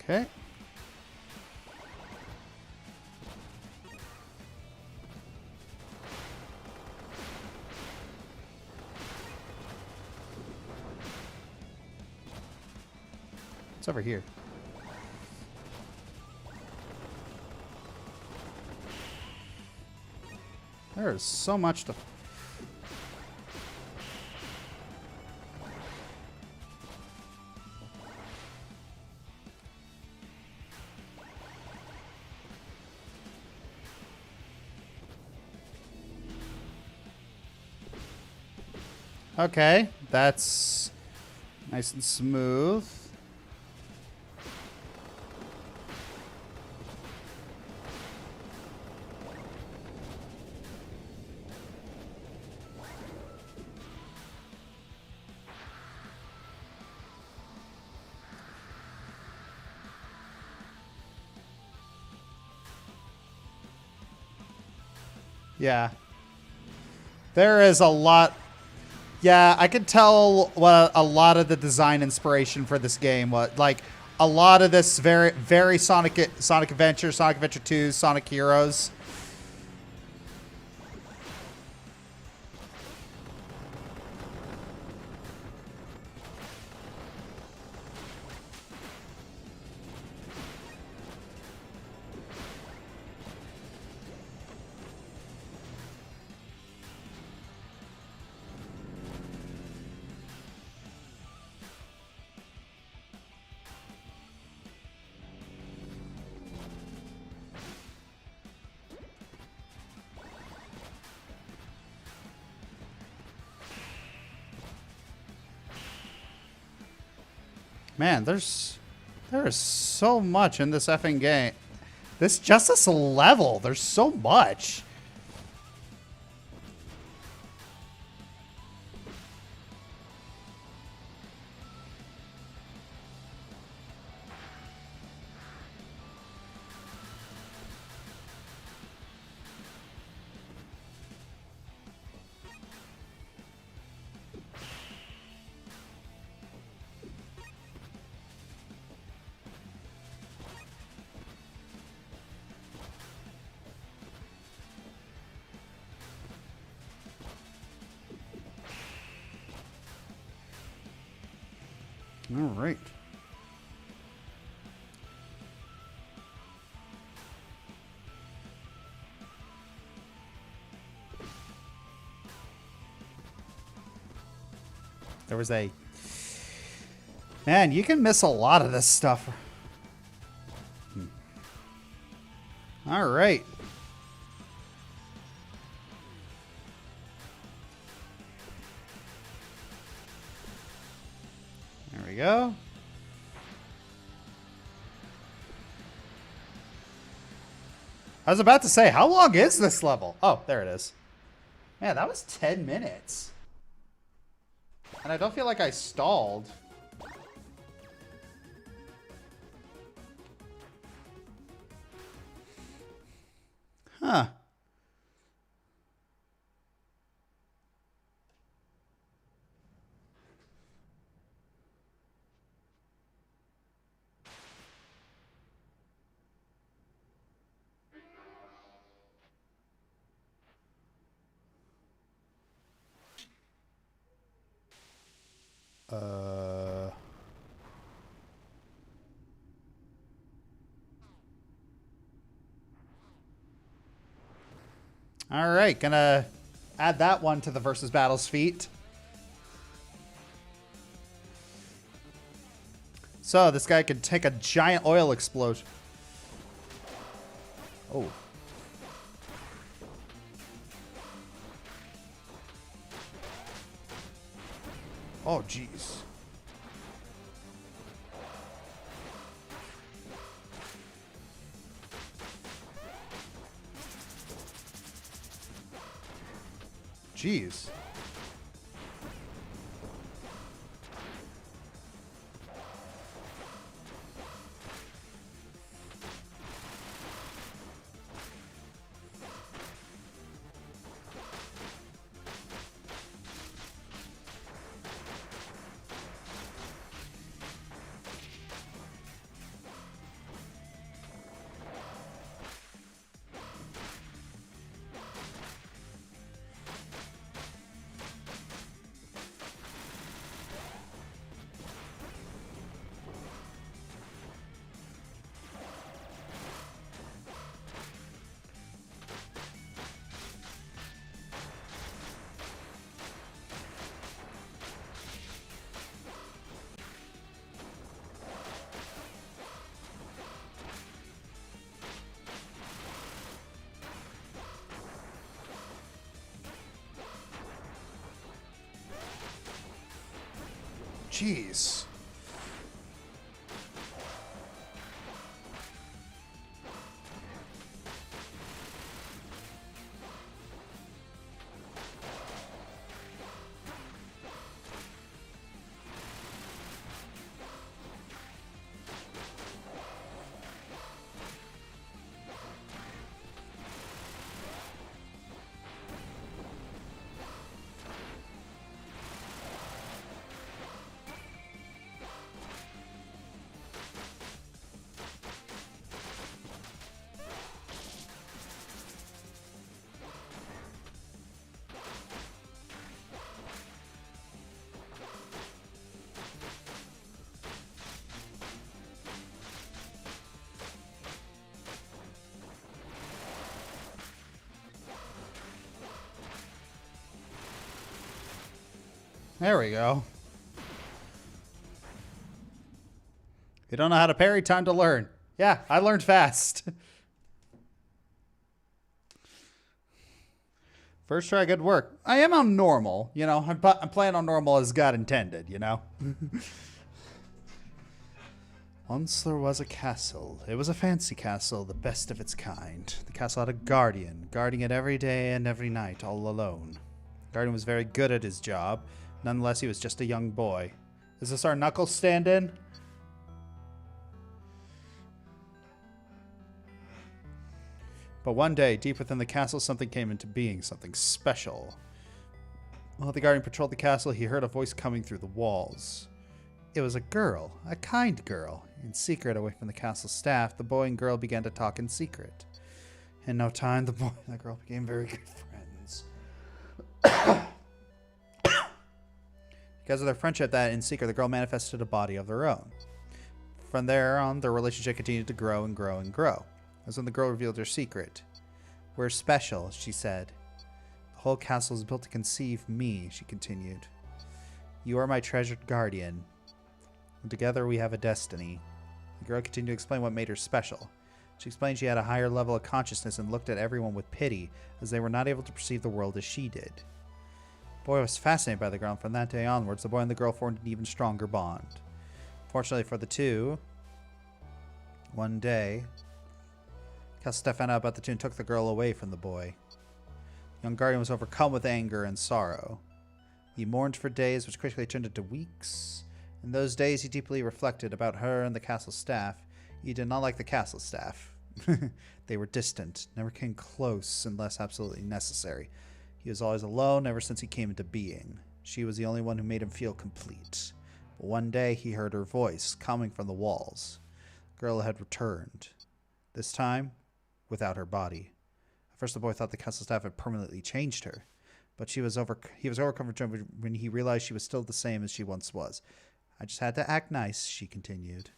Okay. It's over here. There is so much to... Okay, that's nice and smooth. Yeah. There is a lot... Yeah, I could tell what a lot of the design inspiration for this game was. Like, a lot of this very Sonic Adventure, Sonic Adventure 2, Sonic Heroes. Man, there is so much in this effing game. This justice level, there's so much. All right. There was a... Man, you can miss a lot of this stuff. All right. There we go. I was about to say, how long is this level? Oh, there it is. Man, that was 10 minutes. And I don't feel like I stalled. Huh. All right, gonna add that one to the versus battles feat. So this guy could take a giant oil explosion. Oh. Oh, jeez. Jeez. Jeez. There we go. If you don't know how to parry, time to learn. Yeah, I learned fast. First try, good work. I am on normal, you know. I'm playing on normal as God intended, you know. Once there was a castle. It was a fancy castle, the best of its kind. The castle had a guardian, guarding it every day and every night, all alone. The guardian was very good at his job. Nonetheless, he was just a young boy. Is this our Knuckles stand-in? But one day, deep within the castle, something came into being, something special. While the guardian patrolled the castle, he heard a voice coming through the walls. It was a girl, a kind girl. In secret, away from the castle staff, the boy and girl began to talk in secret. In no time, the boy and the girl became very good friends. Because of their friendship that, in secret, the girl manifested a body of their own. From there on, their relationship continued to grow and grow and grow. That's when the girl revealed her secret. We're special, she said. The whole castle is built to conceive me, she continued. You are my treasured guardian. And together we have a destiny. The girl continued to explain what made her special. She explained she had a higher level of consciousness and looked at everyone with pity, as they were not able to perceive the world as she did. The boy was fascinated by the girl, and from that day onwards, the boy and the girl formed an even stronger bond. Fortunately for the two, one day, Castle staff found out about the two and took the girl away from the boy. The young guardian was overcome with anger and sorrow. He mourned for days, which quickly turned into weeks. In those days, he deeply reflected about her and the castle staff. He did not like the castle staff. They were distant, never came close unless absolutely necessary. He was always alone ever since he came into being. She was the only one who made him feel complete. But one day, he heard her voice coming from the walls. The girl had returned. This time, without her body. At first, the boy thought the castle staff had permanently changed her. But he was overcome when he realized she was still the same as she once was. I just had to act nice, she continued.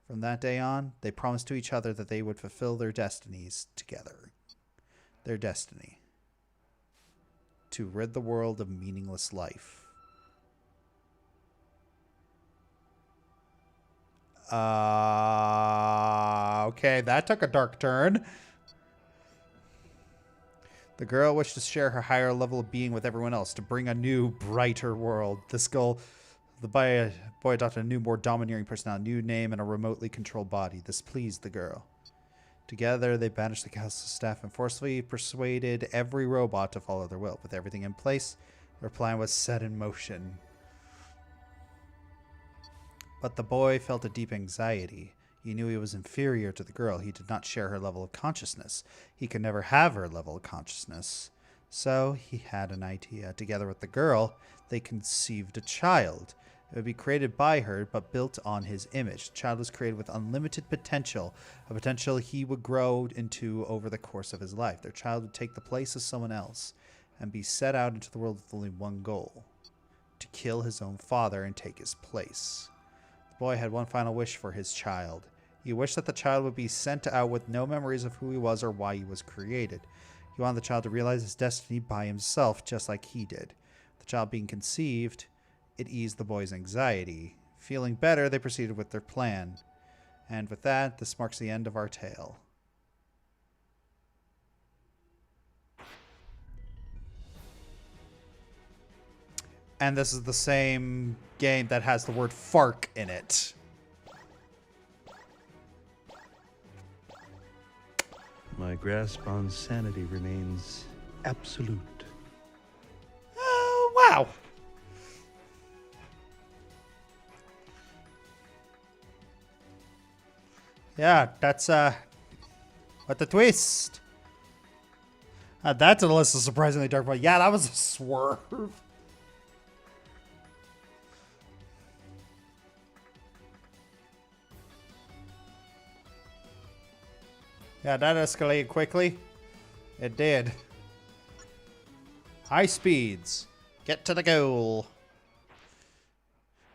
From that day on, they promised to each other that they would fulfill their destinies together. Their destiny. To rid the world of meaningless life. Okay, that took a dark turn. The girl wished to share her higher level of being with everyone else, to bring a new, brighter world. The boy adopted a new, more domineering personality, a new name, and a remotely controlled body. This pleased the girl. Together, they banished the castle staff and forcefully persuaded every robot to follow their will. With everything in place, their plan was set in motion. But the boy felt a deep anxiety. He knew he was inferior to the girl. He did not share her level of consciousness. He could never have her level of consciousness. So he had an idea. Together with the girl, they conceived a child. It would be created by her, but built on his image. The child was created with unlimited potential, a potential he would grow into over the course of his life. Their child would take the place of someone else and be set out into the world with only one goal: to kill his own father and take his place. The boy had one final wish for his child. He wished that the child would be sent out with no memories of who he was or why he was created. He wanted the child to realize his destiny by himself, just like he did. The child being conceived, it eased the boy's anxiety. Feeling better, they proceeded with their plan. And with that, this marks the end of our tale. And this is the same game that has the word FARC in it. My grasp on sanity remains absolute. Oh, wow. Yeah, that's, what the twist. That's a list of surprisingly dark, but yeah, that was a swerve. Yeah, that escalated quickly. It did. High speeds. Get to the goal.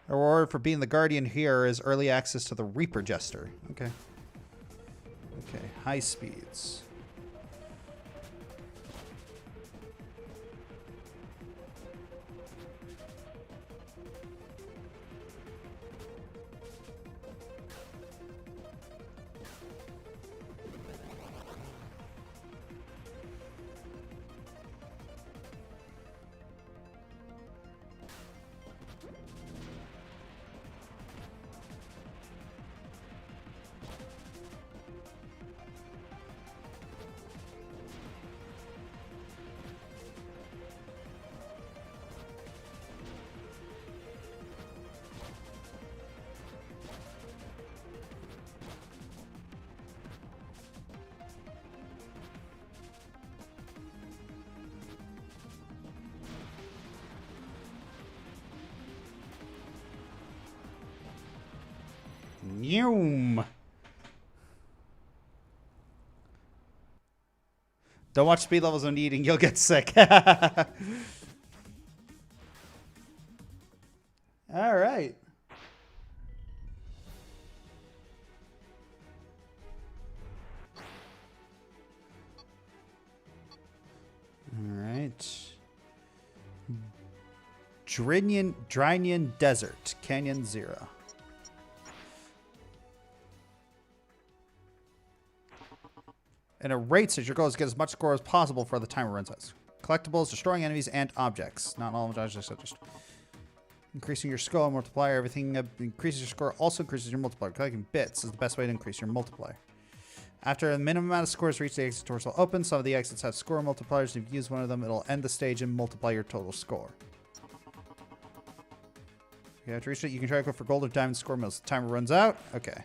The reward for being the guardian here is early access to the Reaper Jester. Okay. Okay, high speeds. Noom. Don't watch speed levels when eating. You'll get sick. All right. Drinian Desert, Canyon 0. And it rates as your goal is to get as much score as possible before the timer runs out. Collectibles, destroying enemies, and objects. Not all objects, just increasing your score multiplier. Everything increases your score also increases your multiplier. Collecting bits is the best way to increase your multiplier. After a minimum amount of scores reach, the exit doors will open. Some of the exits have score multipliers. If you use one of them, it'll end the stage and multiply your total score. You have to reach it. You can try to go for gold or diamond score mills. The timer runs out. Okay.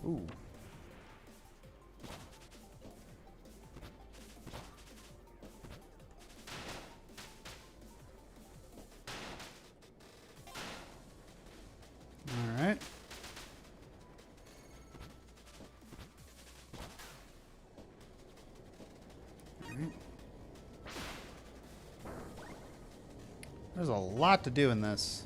Ooh. All right. There's a lot to do in this.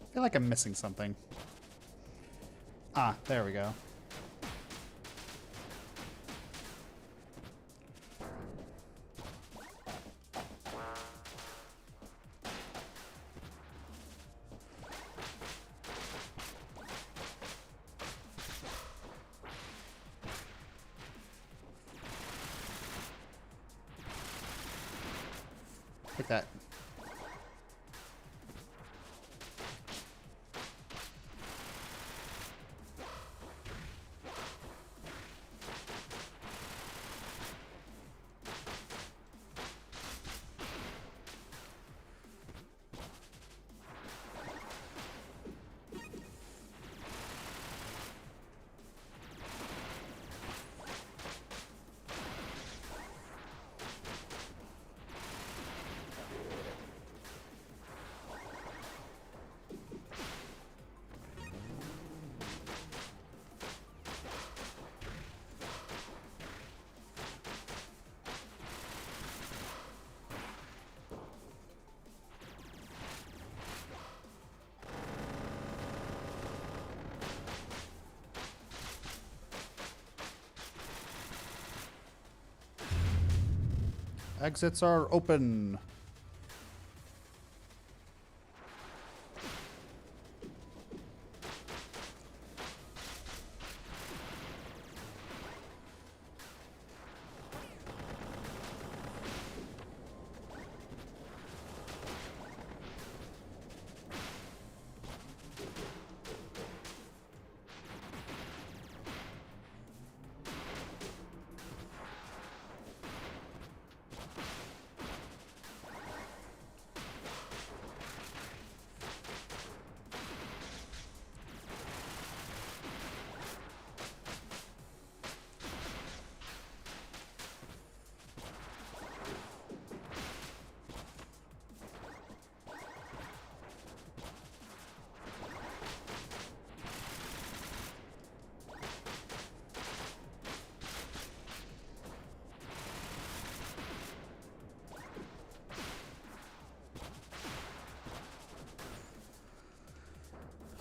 I feel like I'm missing something. Ah, there we go. Like that. Exits are open.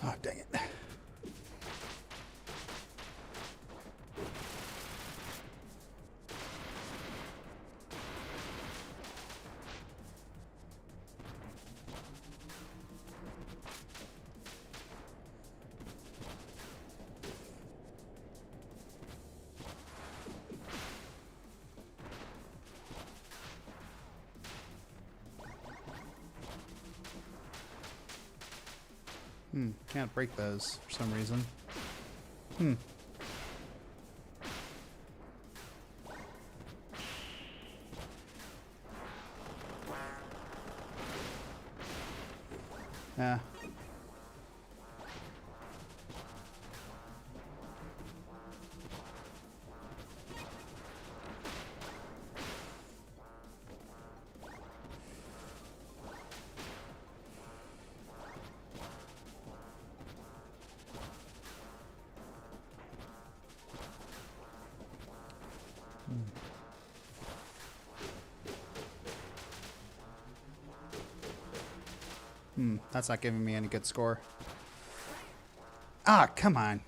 Oh, dang it. Can't break those for some reason. Yeah. That's not giving me any good score. Ah, come on.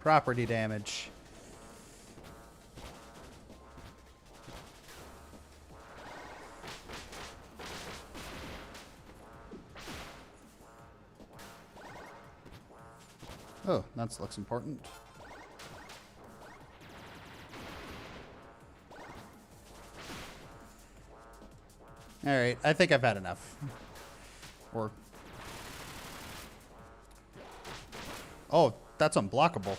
Property damage. Oh, that looks important. Alright, I think I've had enough. Or... Oh, that's unblockable.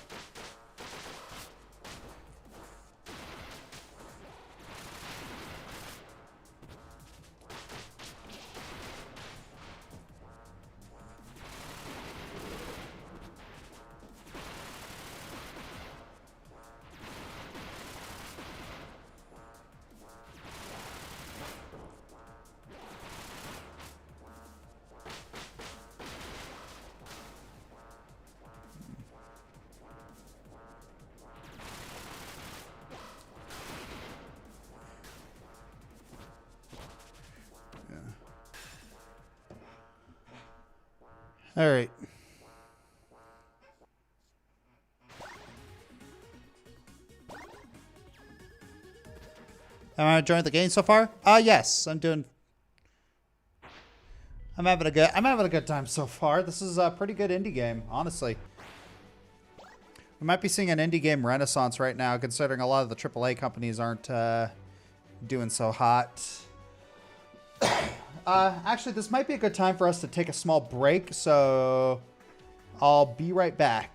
All right. Am I enjoying the game so far? Yes, I'm having a good time so far. This is a pretty good indie game, honestly. We might be seeing an indie game renaissance right now, considering a lot of the AAA companies aren't doing so hot. Actually, this might be a good time for us to take a small break, so I'll be right back.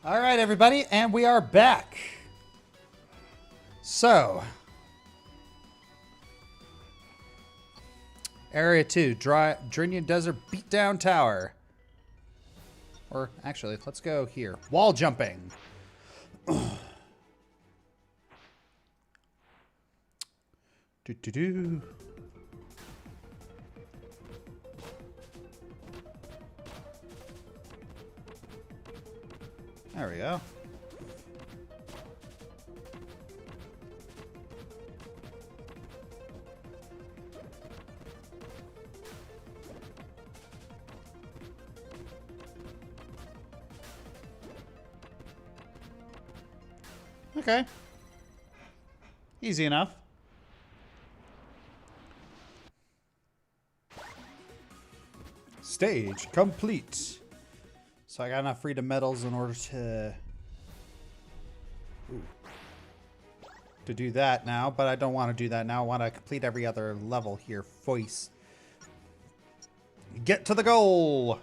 All right, everybody, and we are back. So, Area 2, Drinian Desert Beatdown Tower. Or, actually, let's go here. Wall jumping. Do-do-do. There we go. Okay. Easy enough. Stage complete. So I got enough freedom medals in order to do that now, but I don't want to do that now. I want to complete every other level here first. Get to the goal.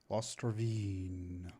Lost Ravine.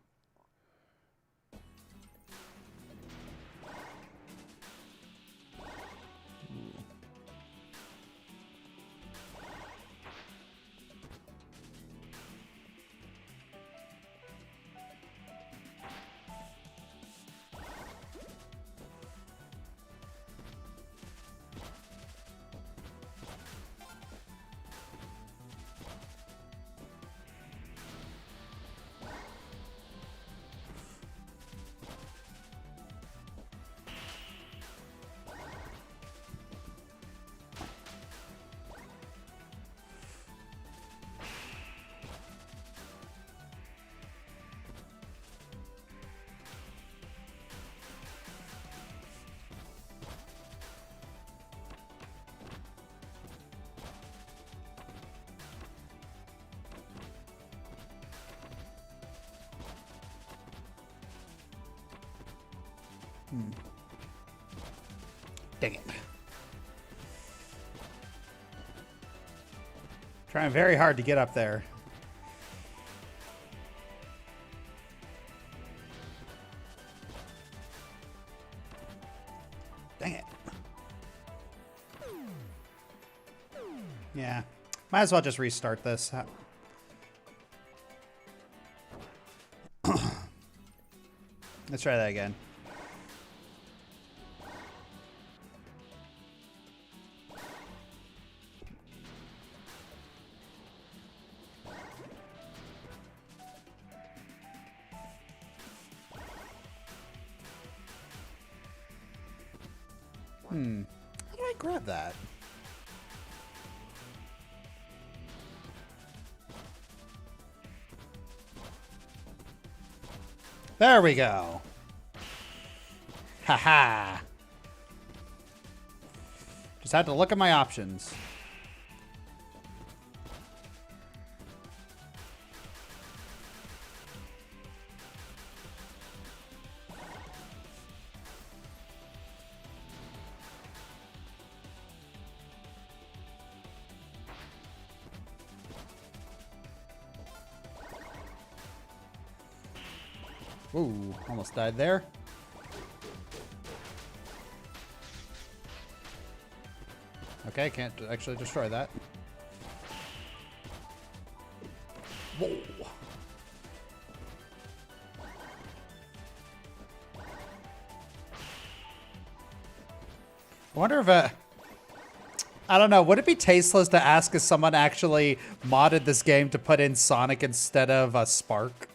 Dang it. Trying very hard to get up there. Dang it. Yeah. Might as well just restart this. Let's try that again. How do I grab that? There we go. Haha. Just had to look at my options. Ooh, almost died there. Okay, can't actually destroy that. Whoa. I wonder if I don't know, would it be tasteless to ask if someone actually modded this game to put in Sonic instead of a Spark?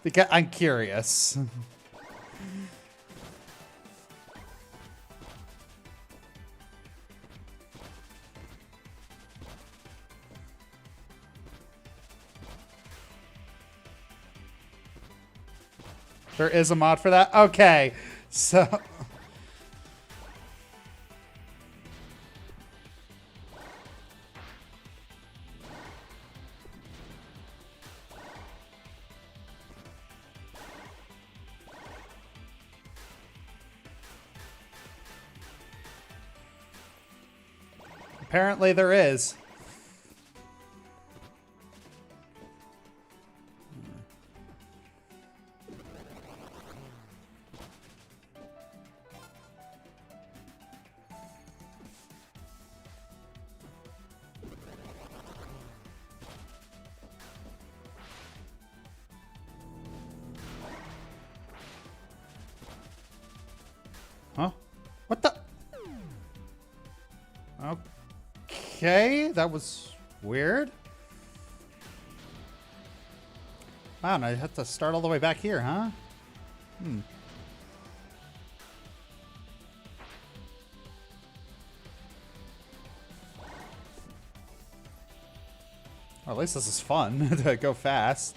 Because I'm curious. There is a mod for that? Okay. So Apparently there is. Huh? What the? Okay, that was weird. Wow, and I have to start all the way back here, huh? Hmm. Well, at least this is fun to go fast.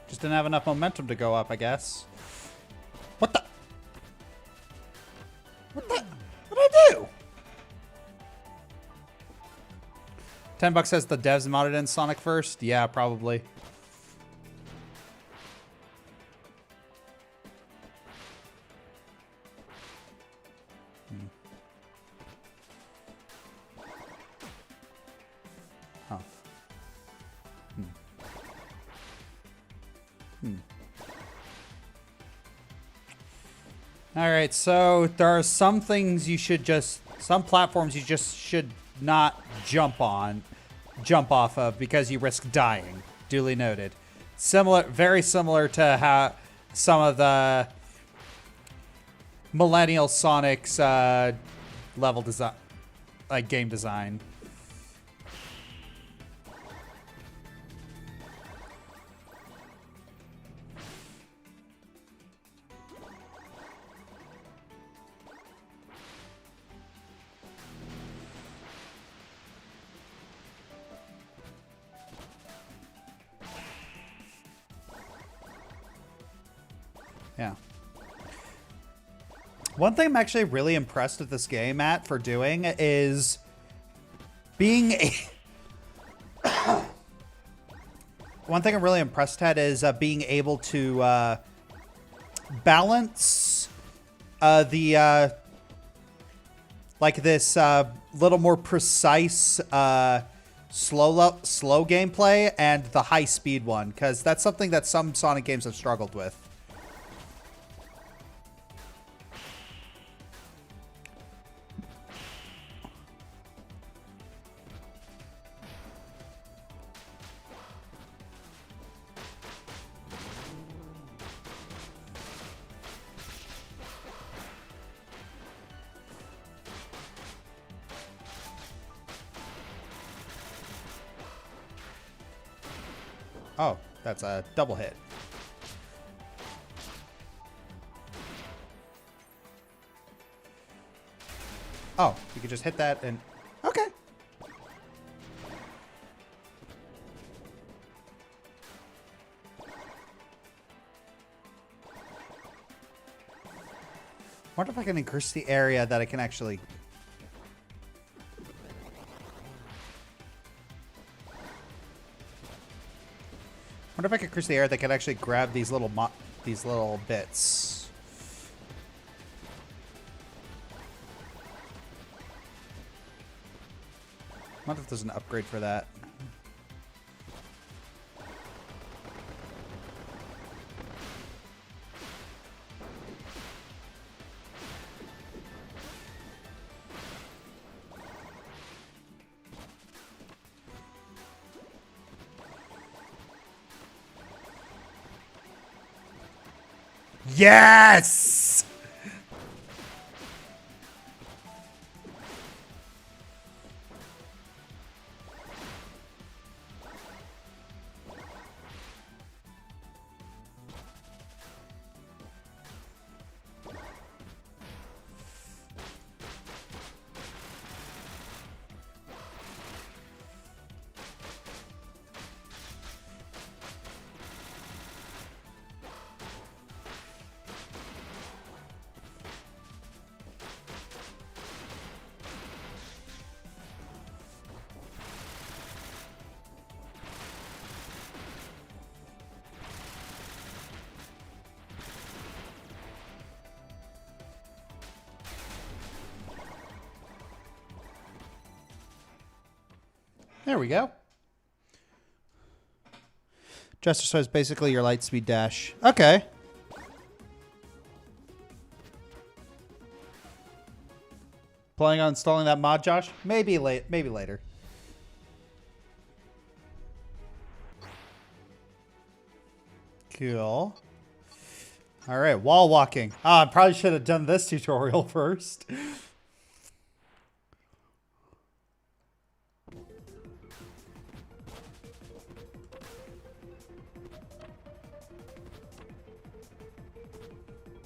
Just didn't have enough momentum to go up, I guess. What the? What the? What did I do? $10 says the devs modded in Sonic first. Yeah, probably. Huh. All right, so there are some things you should some platforms you just should not jump off of because you risk dying. Duly noted. Very similar to how some of the Millennial Sonic's level design, like game design. Yeah. One thing I'm actually really impressed with this game for doing is being one thing I'm really impressed at is being able to balance the like this little more precise slow gameplay and the high speed one, because that's something that some Sonic games have struggled with. Oh, that's a double hit. Oh, you could just hit that and... Okay. Wonder if I can increase the area that I can actually... Wonder if I could increase the area that can actually grab these little bits. Wonder if there's an upgrade for that. Yes! There we go. Jester says basically your light speed dash. Okay. Planning on installing that mod, Josh? Maybe later. Cool. All right, wall walking. I probably should have done this tutorial first.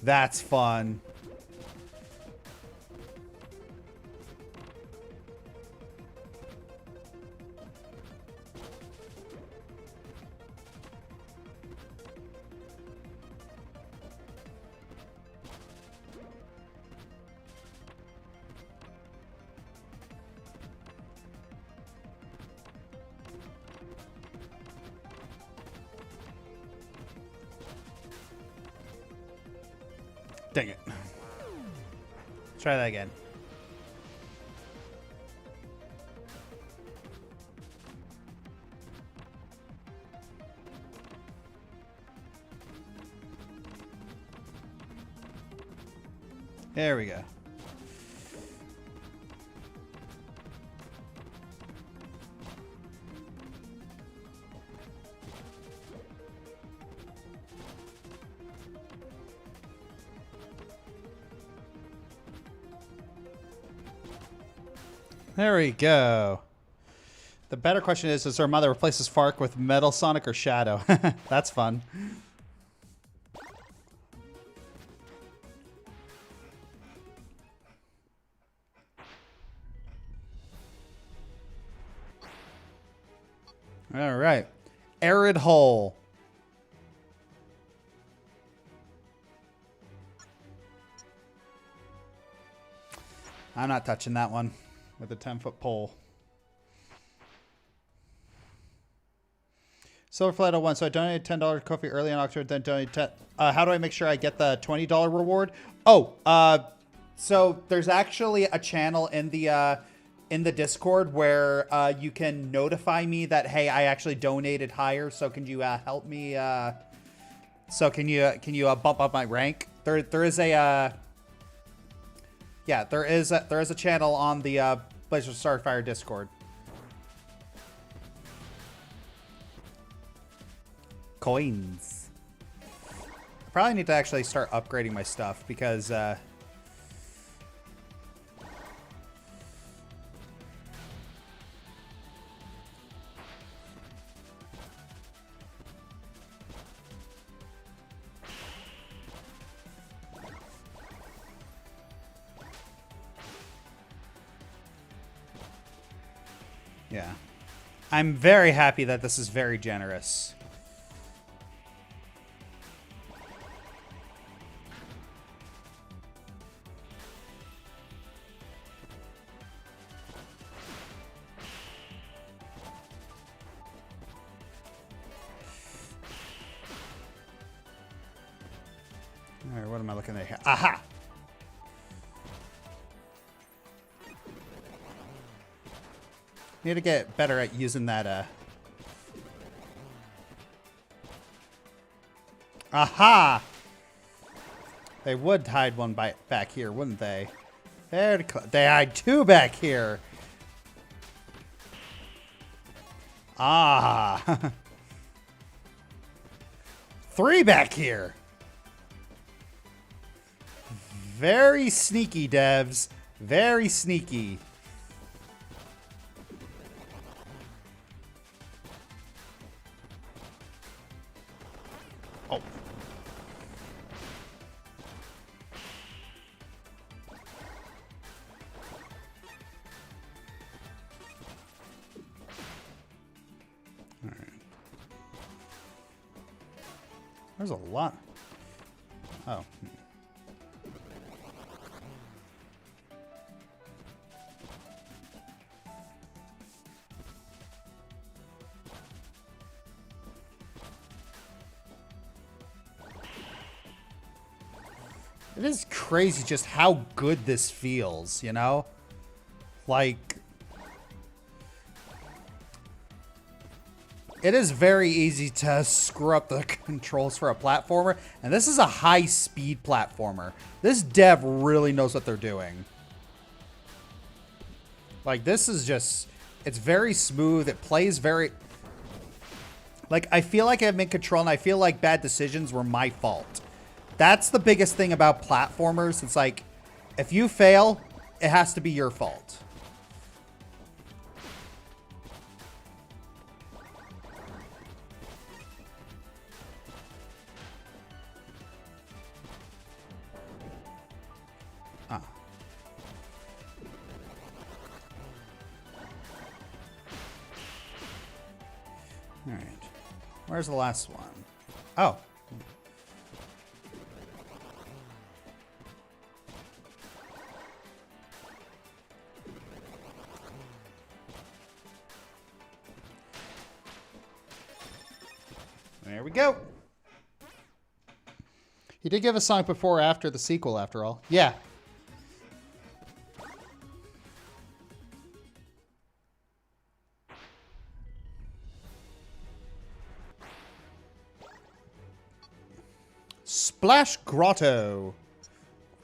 That's fun. Dang it. Let's try that again. There we go. There we go. The better question is her mother replaces Fark with Metal Sonic or Shadow? That's fun. All right. Arid Hole. I'm not touching that one with a 10-foot pole. Silver Flight 01. So I donated $10 Kofi early in October, then donated 10. How do I make sure I get the $20 reward? Oh, so there's actually a channel in the Discord where you can notify me that, hey, I actually donated higher. So can you help me? So can you bump up my rank? There is a yeah, there is a channel on the Blazer Starfire Discord. Coins. I probably need to actually start upgrading my stuff because yeah. I'm very happy that this is very generous. All right, what am I looking at here? Aha! Need to get better at using that, Aha! They would hide one back here, wouldn't they? They hide two back here. Ah! Three back here. Very sneaky, devs. Very sneaky. Oh. All right. There's a lot. Oh. It is crazy just how good this feels, you know? Like, It is very easy to screw up the controls for a platformer, and this is a high-speed platformer. This dev really knows what they're doing. Like, this is just... It's very smooth. It plays very... Like, I feel like I'm in control, and I feel like bad decisions were my fault. That's the biggest thing about platformers. It's like, if you fail, it has to be your fault. Ah. All right. Where's the last one? Oh. There we go. He did give a song before or after the sequel, after all. Yeah. Splash Grotto.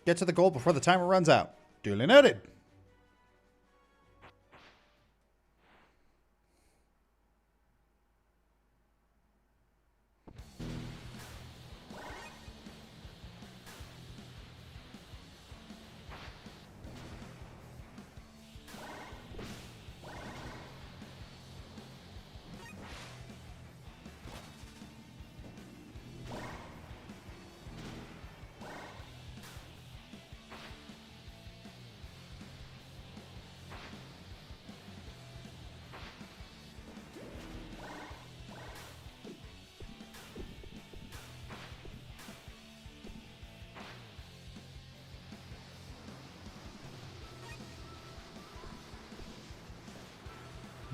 Get to the goal before the timer runs out. Duly noted.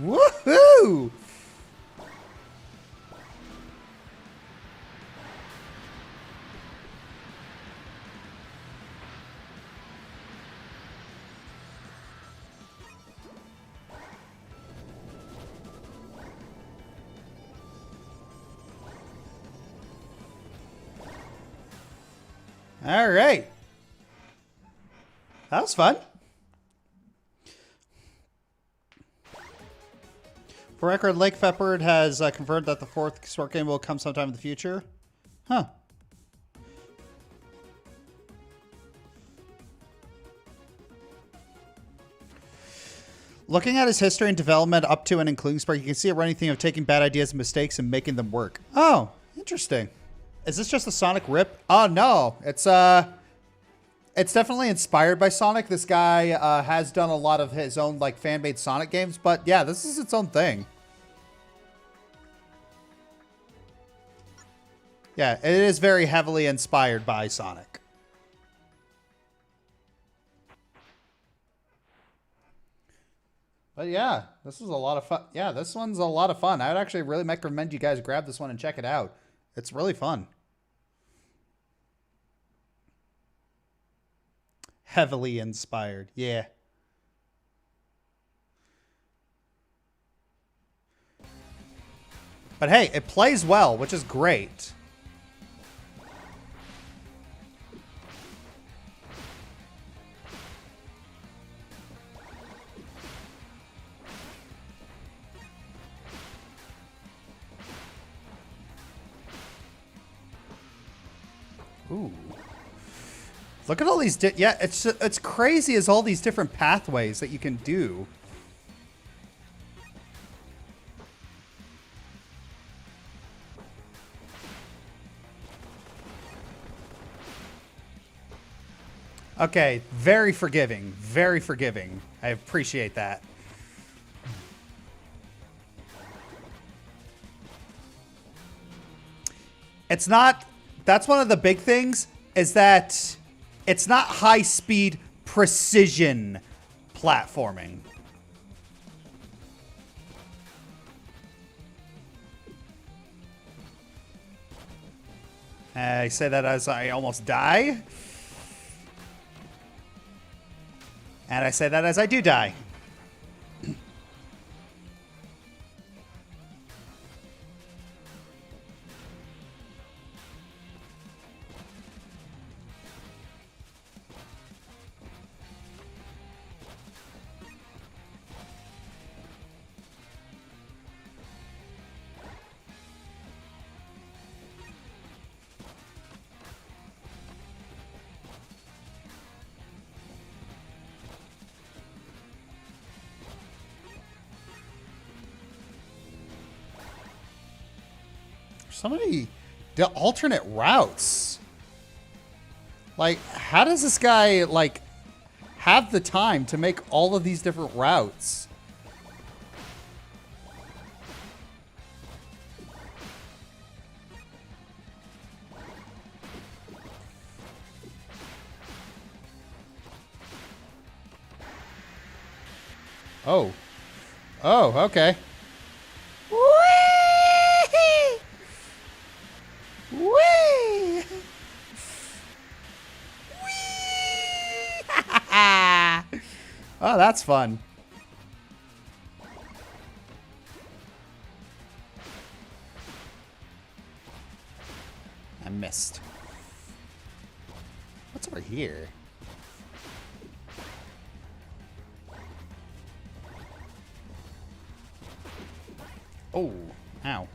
Woohoo! All right. That was fun. For record, Lake Feppard has confirmed that the 4th sport game will come sometime in the future. Huh. Looking at his history and development up to and including Spark, you can see a running theme of taking bad ideas and mistakes and making them work. Oh, interesting. Is this just a Sonic rip? Oh, no. It's definitely inspired by Sonic. This guy has done a lot of his own like fan-made Sonic games, but yeah, this is its own thing. Yeah, it is very heavily inspired by Sonic. But yeah, this was a lot of fun. Yeah, this one's a lot of fun. I would actually really recommend you guys grab this one and check it out. It's really fun. Heavily inspired. Yeah. But hey, it plays well, which is great. Ooh. Look at all these, yeah, it's crazy as all these different pathways that you can do. Okay, very forgiving, very forgiving. I appreciate that. It's not, that's one of the big things, is that it's not high-speed precision platforming. I say that as I almost die. And I say that as I do die. So many alternate routes. Like, how does this guy, like, have the time to make all of these different routes? Oh. Oh, okay. Whee! Whee! Whee! Oh, that's fun. I missed. What's over here? Oh, ow.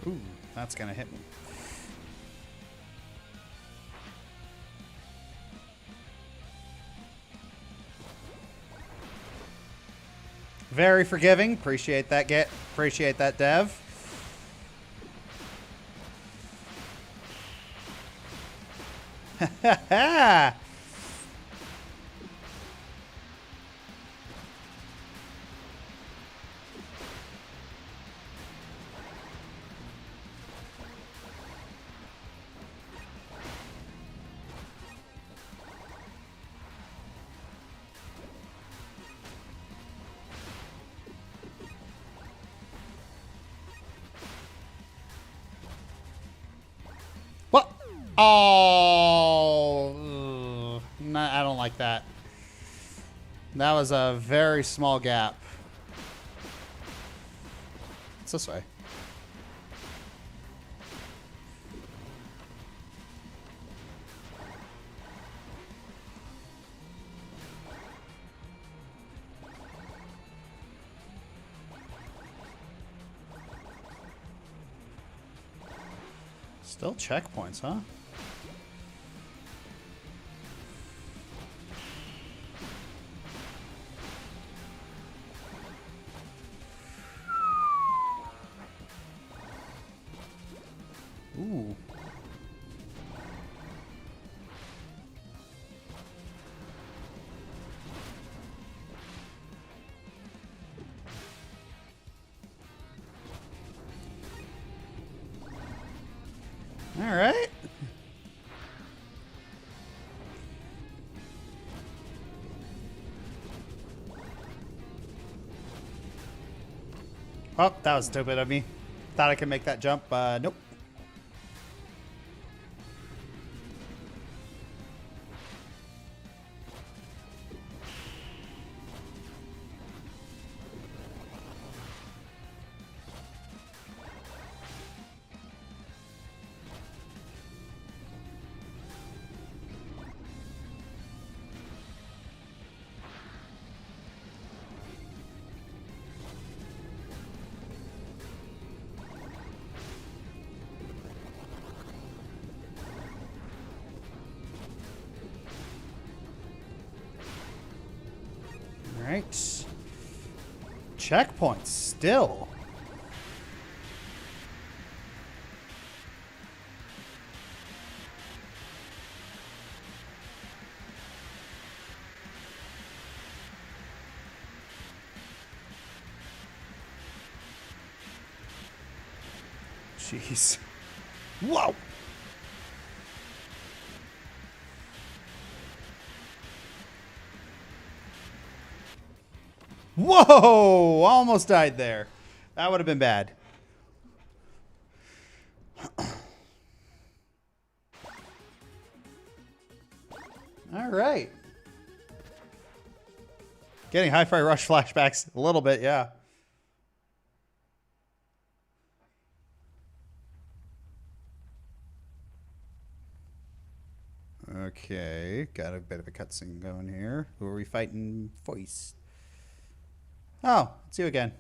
Ooh, that's gonna hit me. Very forgiving. Appreciate that. Appreciate that, Dev. Ha ha! What? Oh, nah, I don't like that. That was a very small gap. It's this way. Still checkpoints, huh? Ooh. All right. Oh, that was stupid of me. Thought I could make that jump. Nope. All right. Checkpoints still. jeez. Whoa! Whoa! Almost died there. That would have been bad. All right. Getting Hi-Fi Rush flashbacks a little bit, yeah. Okay, got a bit of a cutscene going here. Who are we fighting? Voice. Oh, it's you again.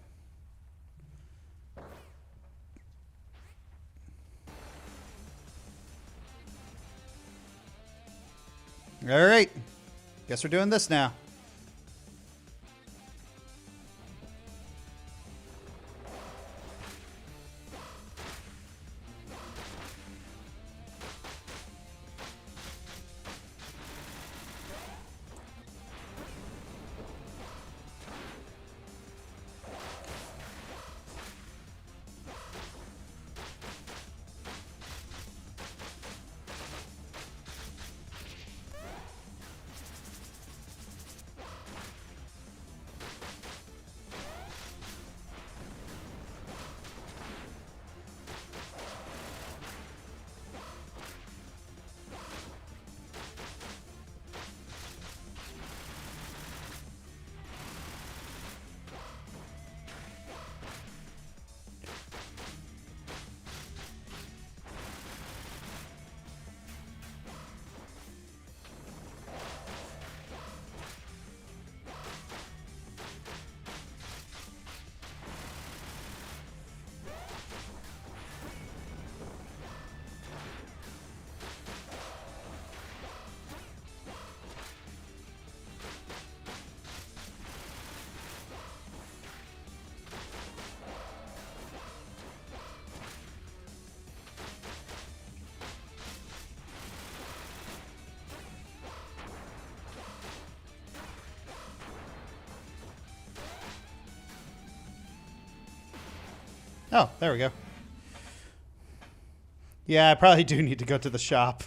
All right. Guess we're doing this now. Oh, there we go. Yeah, I probably do need to go to the shop.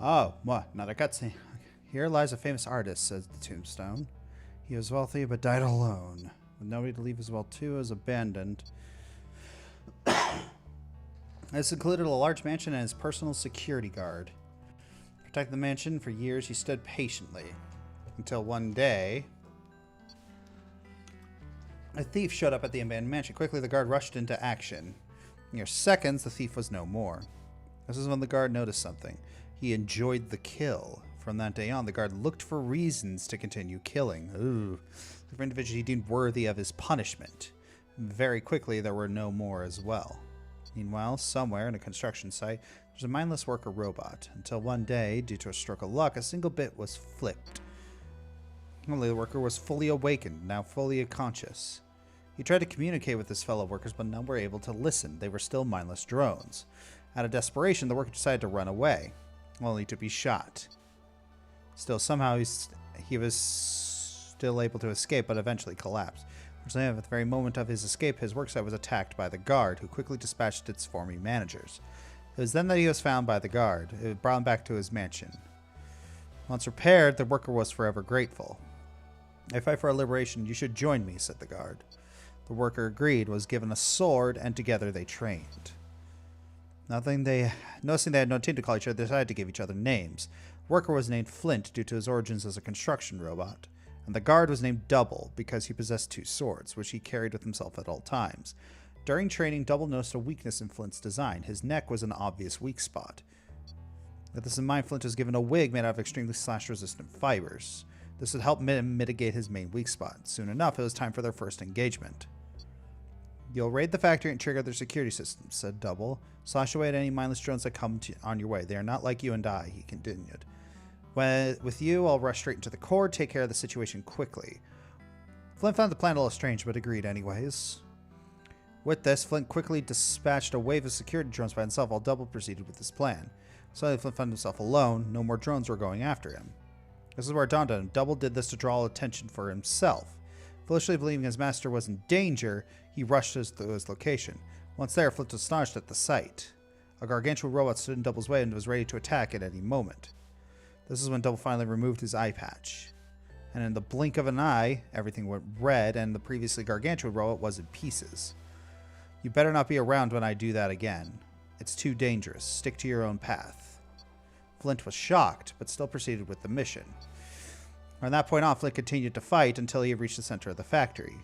Oh, what? Another cutscene. Here lies a famous artist, says the tombstone. He was wealthy but died alone. With nobody to leave his wealth to, was abandoned. This included a large mansion and his personal security guard. To protect the mansion, for years he stood patiently. Until one day, a thief showed up at the abandoned mansion. Quickly, the guard rushed into action. In mere seconds, the thief was no more. This is when the guard noticed something. He enjoyed the kill. From that day on, the guard looked for reasons to continue killing. Ooh. For individuals he deemed worthy of his punishment. Very quickly, there were no more as well. Meanwhile, somewhere in a construction site, there's a mindless worker robot. Until one day, due to a stroke of luck, a single bit was flipped. Only the worker was fully awakened, now fully conscious. He tried to communicate with his fellow workers, but none were able to listen. They were still mindless drones. Out of desperation, the worker decided to run away, only to be shot. Still, somehow he was still able to escape, but eventually collapsed. Fortunately, at the very moment of his escape, his worksite was attacked by the guard, who quickly dispatched its forming managers. It was then that he was found by the guard. It brought him back to his mansion. Once repaired, the worker was forever grateful. "I fight for our liberation. You should join me," said the guard. The worker agreed, was given a sword, and together they trained. Noticing they had no team to call each other, they decided to give each other names. The worker was named Flint due to his origins as a construction robot, and the guard was named Double because he possessed two swords, which he carried with himself at all times. During training, Double noticed a weakness in Flint's design. His neck was an obvious weak spot. With this in mind, Flint was given a wig made out of extremely slash-resistant fibers. This would help mitigate his main weak spot. Soon enough, it was time for their first engagement. "You'll raid the factory and trigger their security systems," said Double. "Slash away at any mindless drones that come on your way. They are not like you and I," he continued. "With you, I'll rush straight into the core, take care of the situation quickly." Flint found the plan a little strange, but agreed anyways. With this, Flint quickly dispatched a wave of security drones by himself, while Double proceeded with his plan. Suddenly, Flint found himself alone. No more drones were going after him. This is where it dawned on him. Double did this to draw attention for himself. Foolishly believing his master was in danger, he rushed to his location. Once there, Flint was astonished at the sight. A gargantuan robot stood in Double's way and was ready to attack at any moment. This is when Double finally removed his eye patch. And in the blink of an eye, everything went red and the previously gargantuan robot was in pieces. You better not be around when I do that again. It's too dangerous. Stick to your own path. Flint was shocked, but still proceeded with the mission. From that point on, Flint continued to fight until he reached the center of the factory.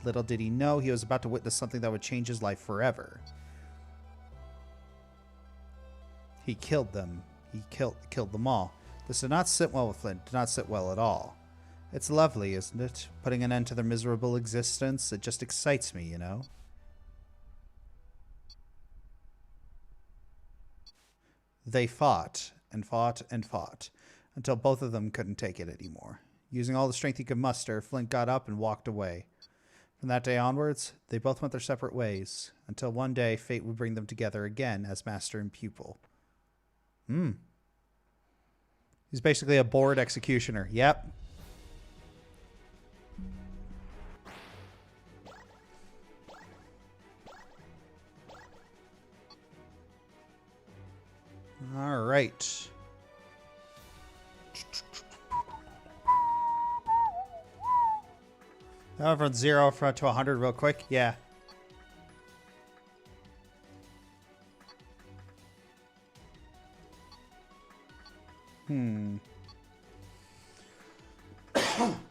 Little did he know he was about to witness something that would change his life forever. He killed them. He killed them all. This did not sit well with Flint. Did not sit well at all. It's lovely, isn't it? Putting an end to their miserable existence. It just excites me, you know? They fought and fought and fought until both of them couldn't take it anymore. Using all the strength he could muster, Flint got up and walked away. From that day onwards, they both went their separate ways, until one day fate would bring them together again as master and pupil. He's basically a bored executioner. Yep. All right. From 0 to 100 real quick. Yeah.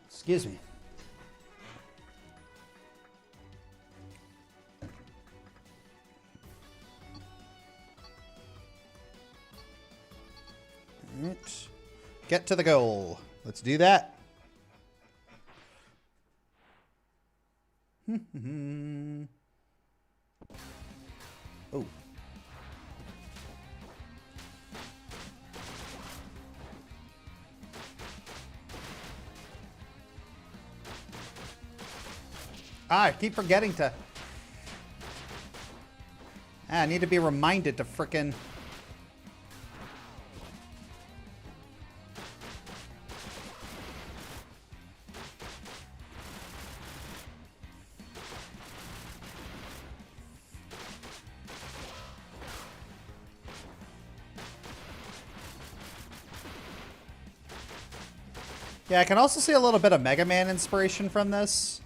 Excuse me. All right. Get to the goal. Let's do that. Oh. I keep forgetting to... I need to be reminded to frickin'... Yeah, I can also see a little bit of Mega Man inspiration from this.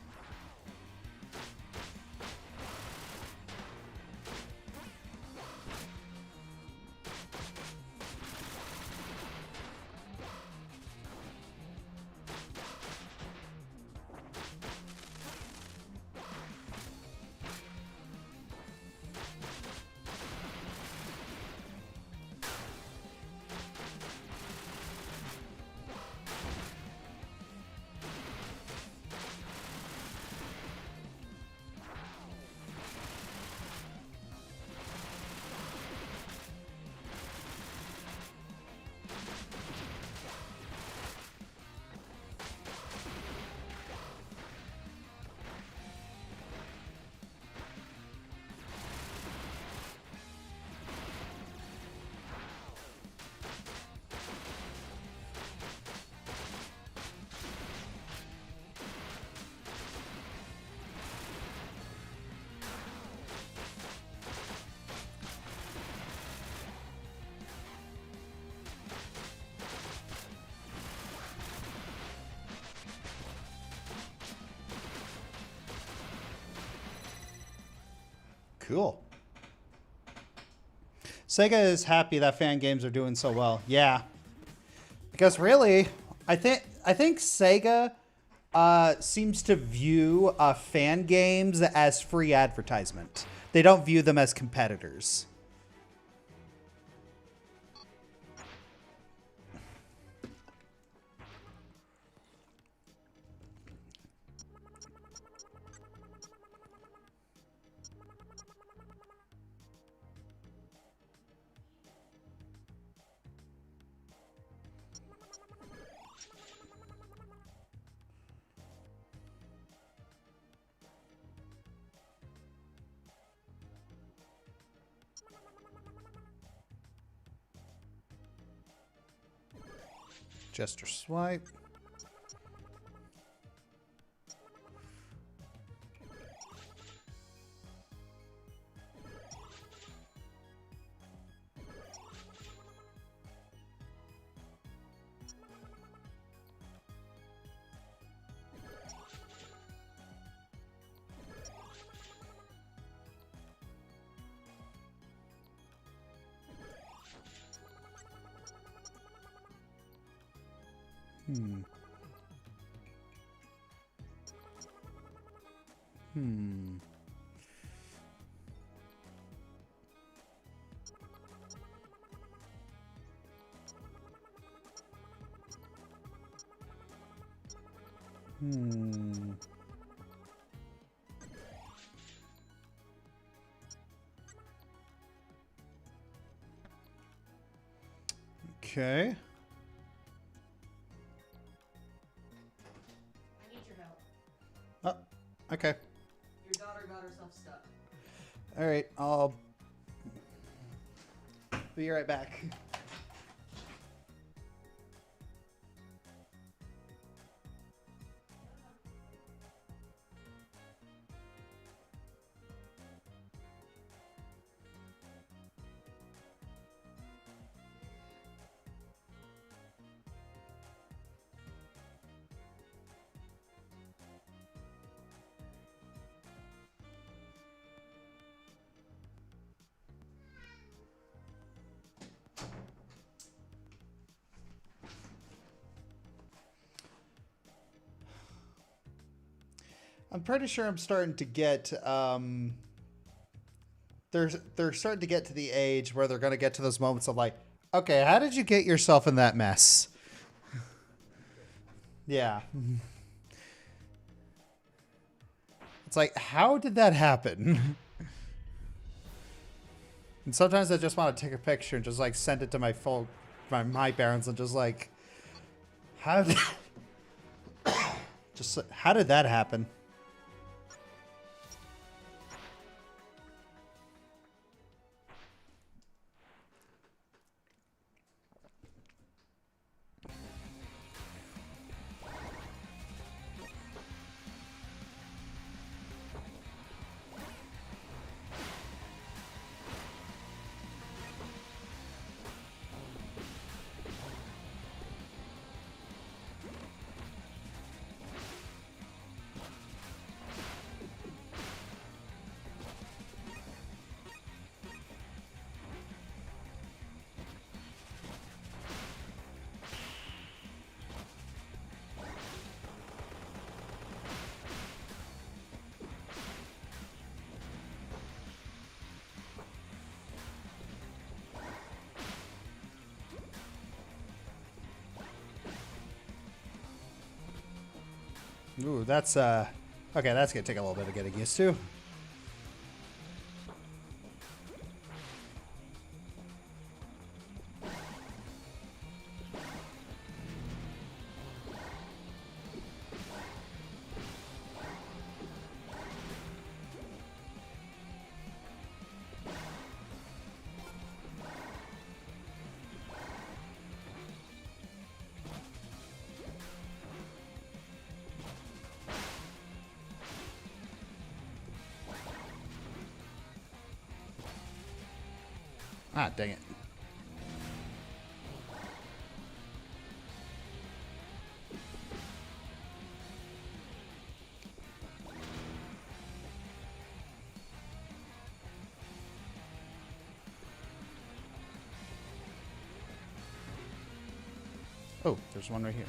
Cool. Sega is happy that fan games are doing so well. Yeah. Because really, I think Sega seems to view fan games as free advertisement. They don't view them as competitors. Jester swipe. Okay. I need your help. Oh, okay. Your daughter got herself stuck. All right, I'll be right back. I'm pretty sure I'm starting to get they're starting to get to the age where they're going to get to those moments of like, okay, how did you get yourself in that mess? Yeah. It's like, how did that happen? And sometimes I just want to take a picture and just like send it to my parents and just like, how did just how did that happen? Ooh, that's okay, that's gonna take a little bit of getting used to. Ah, dang it. Oh, there's one right here.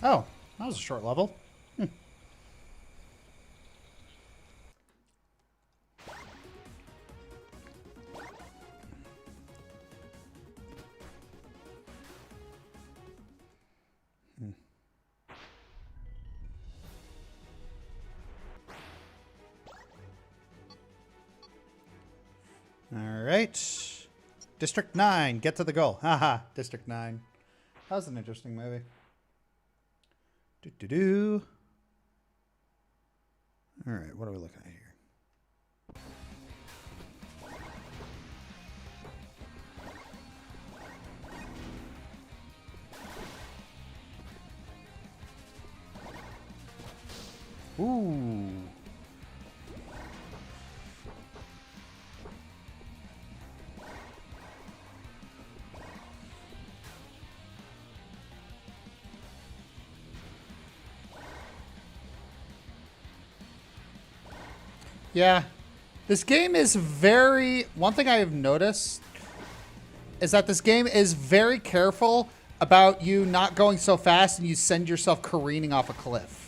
Oh, that was a short level. All right. District 9, get to the goal. Haha, District 9. That was an interesting movie. Do-do-do. All right, what are we looking at here? Ooh. Yeah. This game is very... One thing I have noticed is that this game is very careful about you not going so fast and you send yourself careening off a cliff.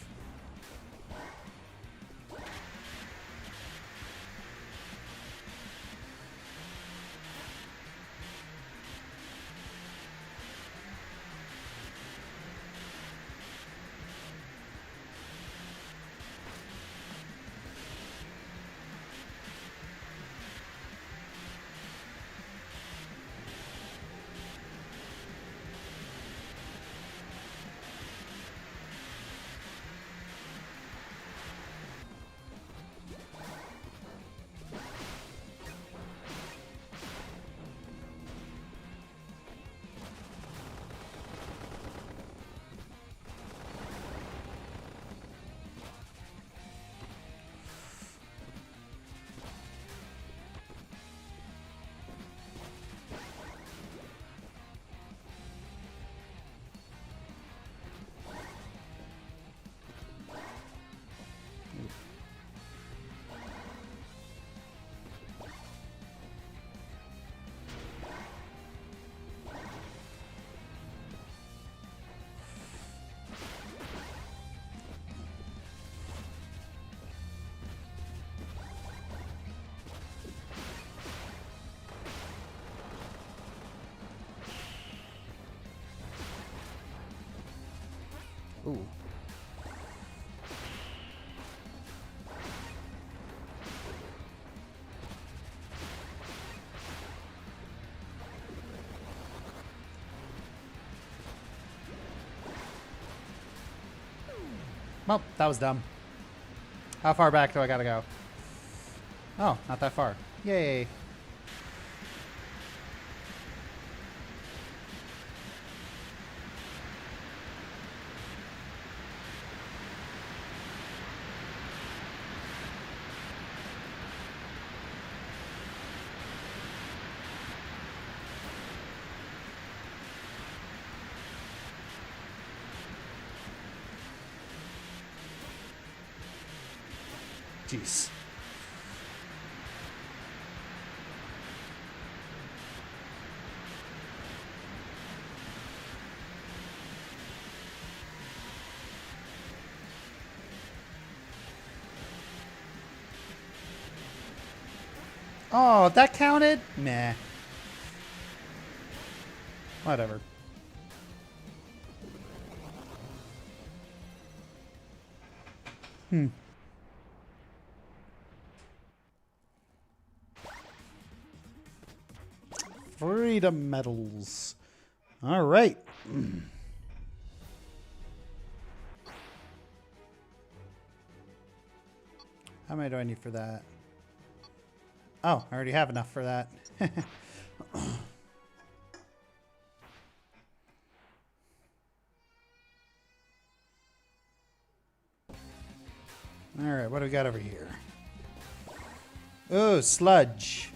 Ooh. Well, that was dumb. How far back do I gotta go? Oh, not that far. Yay. Jeez. Oh, that counted? Nah. Whatever. Freedom medals. All right. How many do I need for that? Oh, I already have enough for that. All right, what do we got over here? Oh, sludge.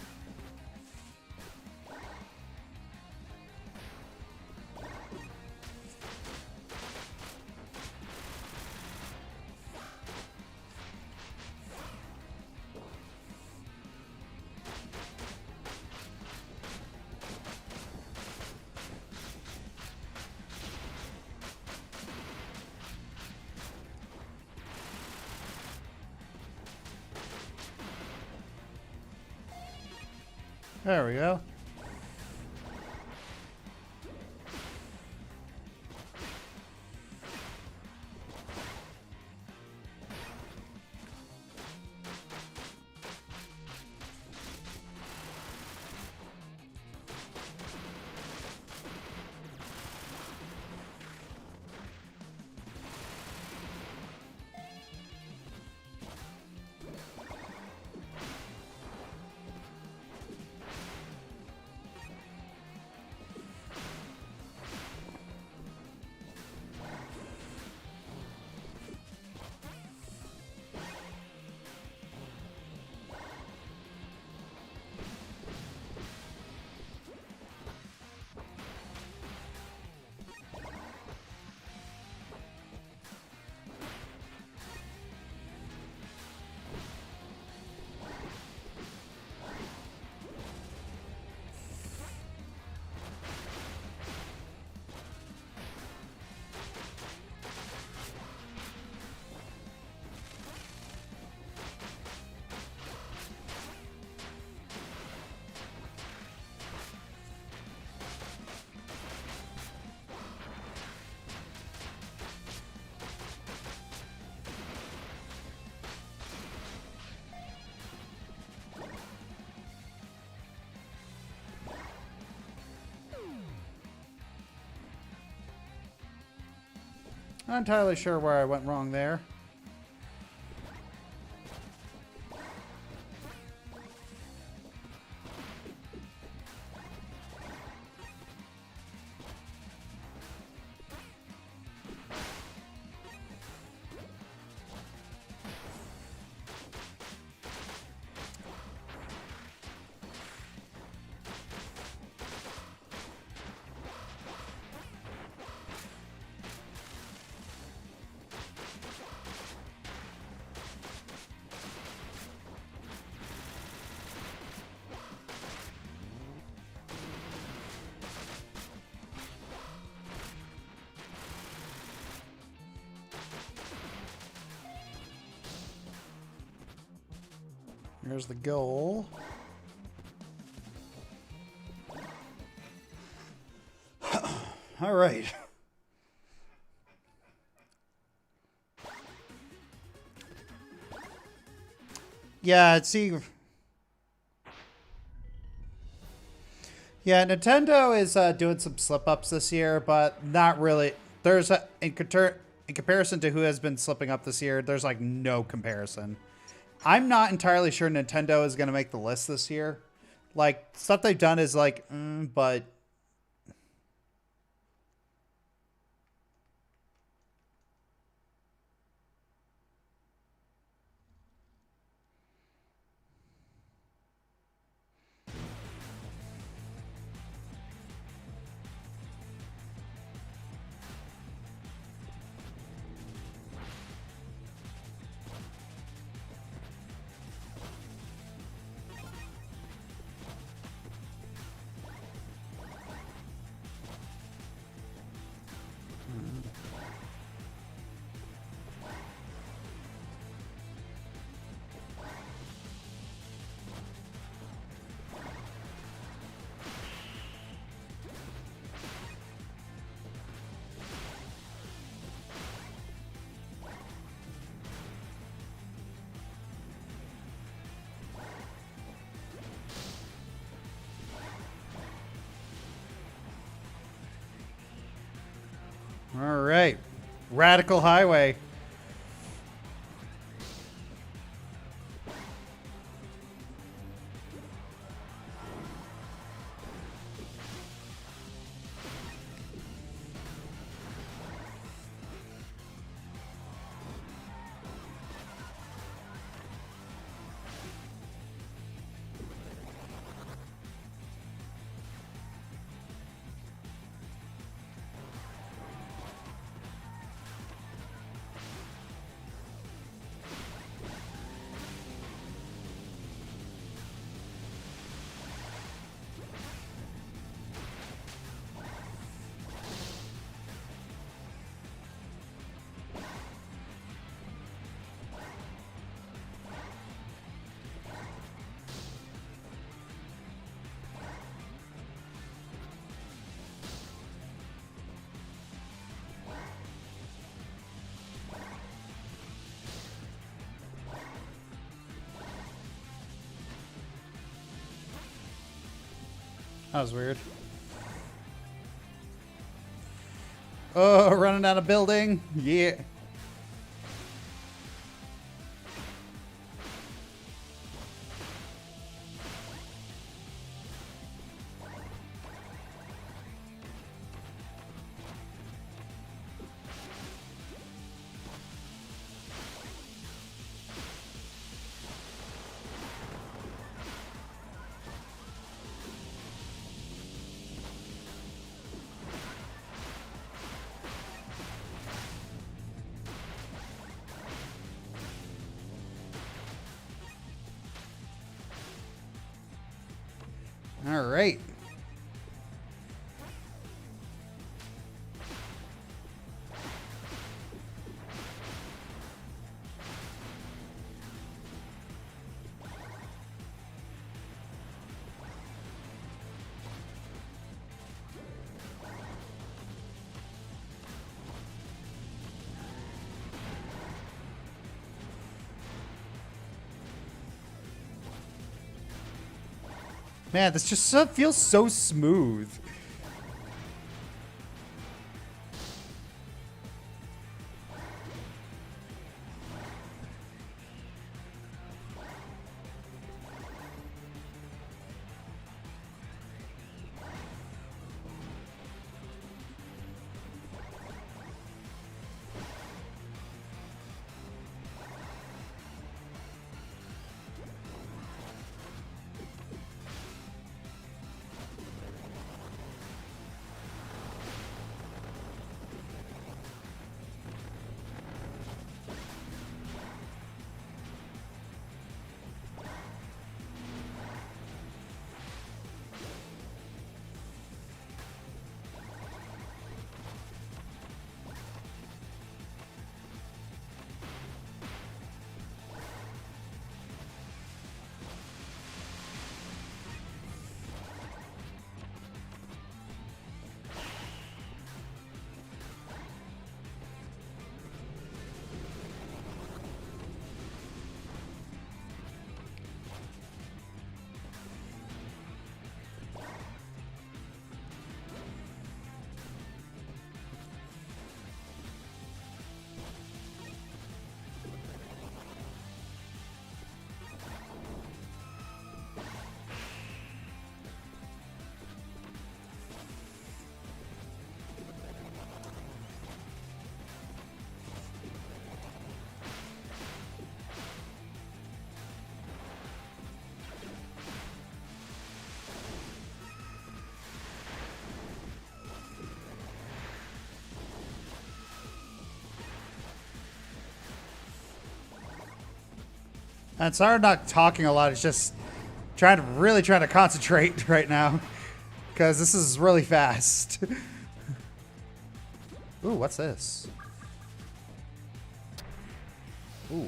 There we go. Not entirely sure where I went wrong there. Here's the goal. All right. Yeah, see. Yeah, Nintendo is doing some slip-ups this year, but not really. There's a in comparison to who has been slipping up this year, there's like no comparison. I'm not entirely sure Nintendo is going to make the list this year. Like, stuff they've done is like, but... All right. Radical Highway. That was weird. Oh, running out of building. Yeah. All right. Man, this just feels so smooth. And sorry I'm not talking a lot. It's just really trying to concentrate right now. Because this is really fast. Ooh, what's this? Ooh.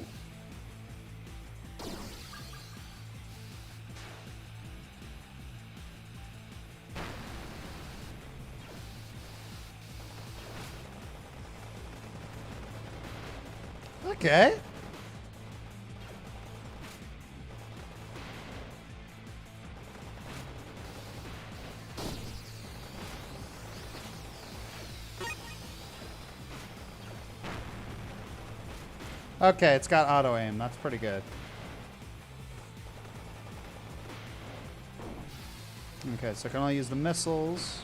Okay. Okay, it's got auto aim. That's pretty good. Okay, so I can only use the missiles.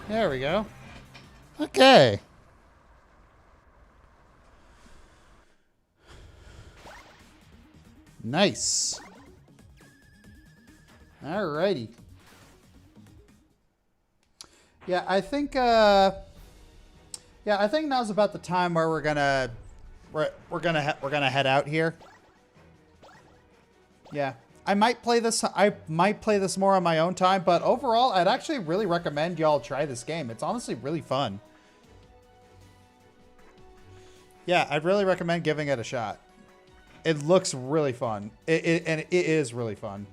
There we go. Okay. Nice. Alrighty. Yeah, I think I think now's about the time where we're gonna head out here. Yeah. I might play this more on my own time, but overall, I'd actually really recommend y'all try this game. It's honestly really fun. Yeah, I'd really recommend giving it a shot. It looks really fun. And it is really fun.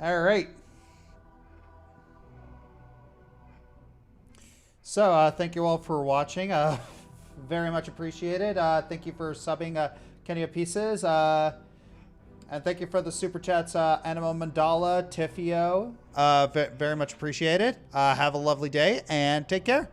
All right. So, thank you all for watching. Very much appreciated. Thank you for subbing Kenny of Pieces. And thank you for the super chats, Animo Mandala, Tifio. Very much appreciated. Have a lovely day and take care.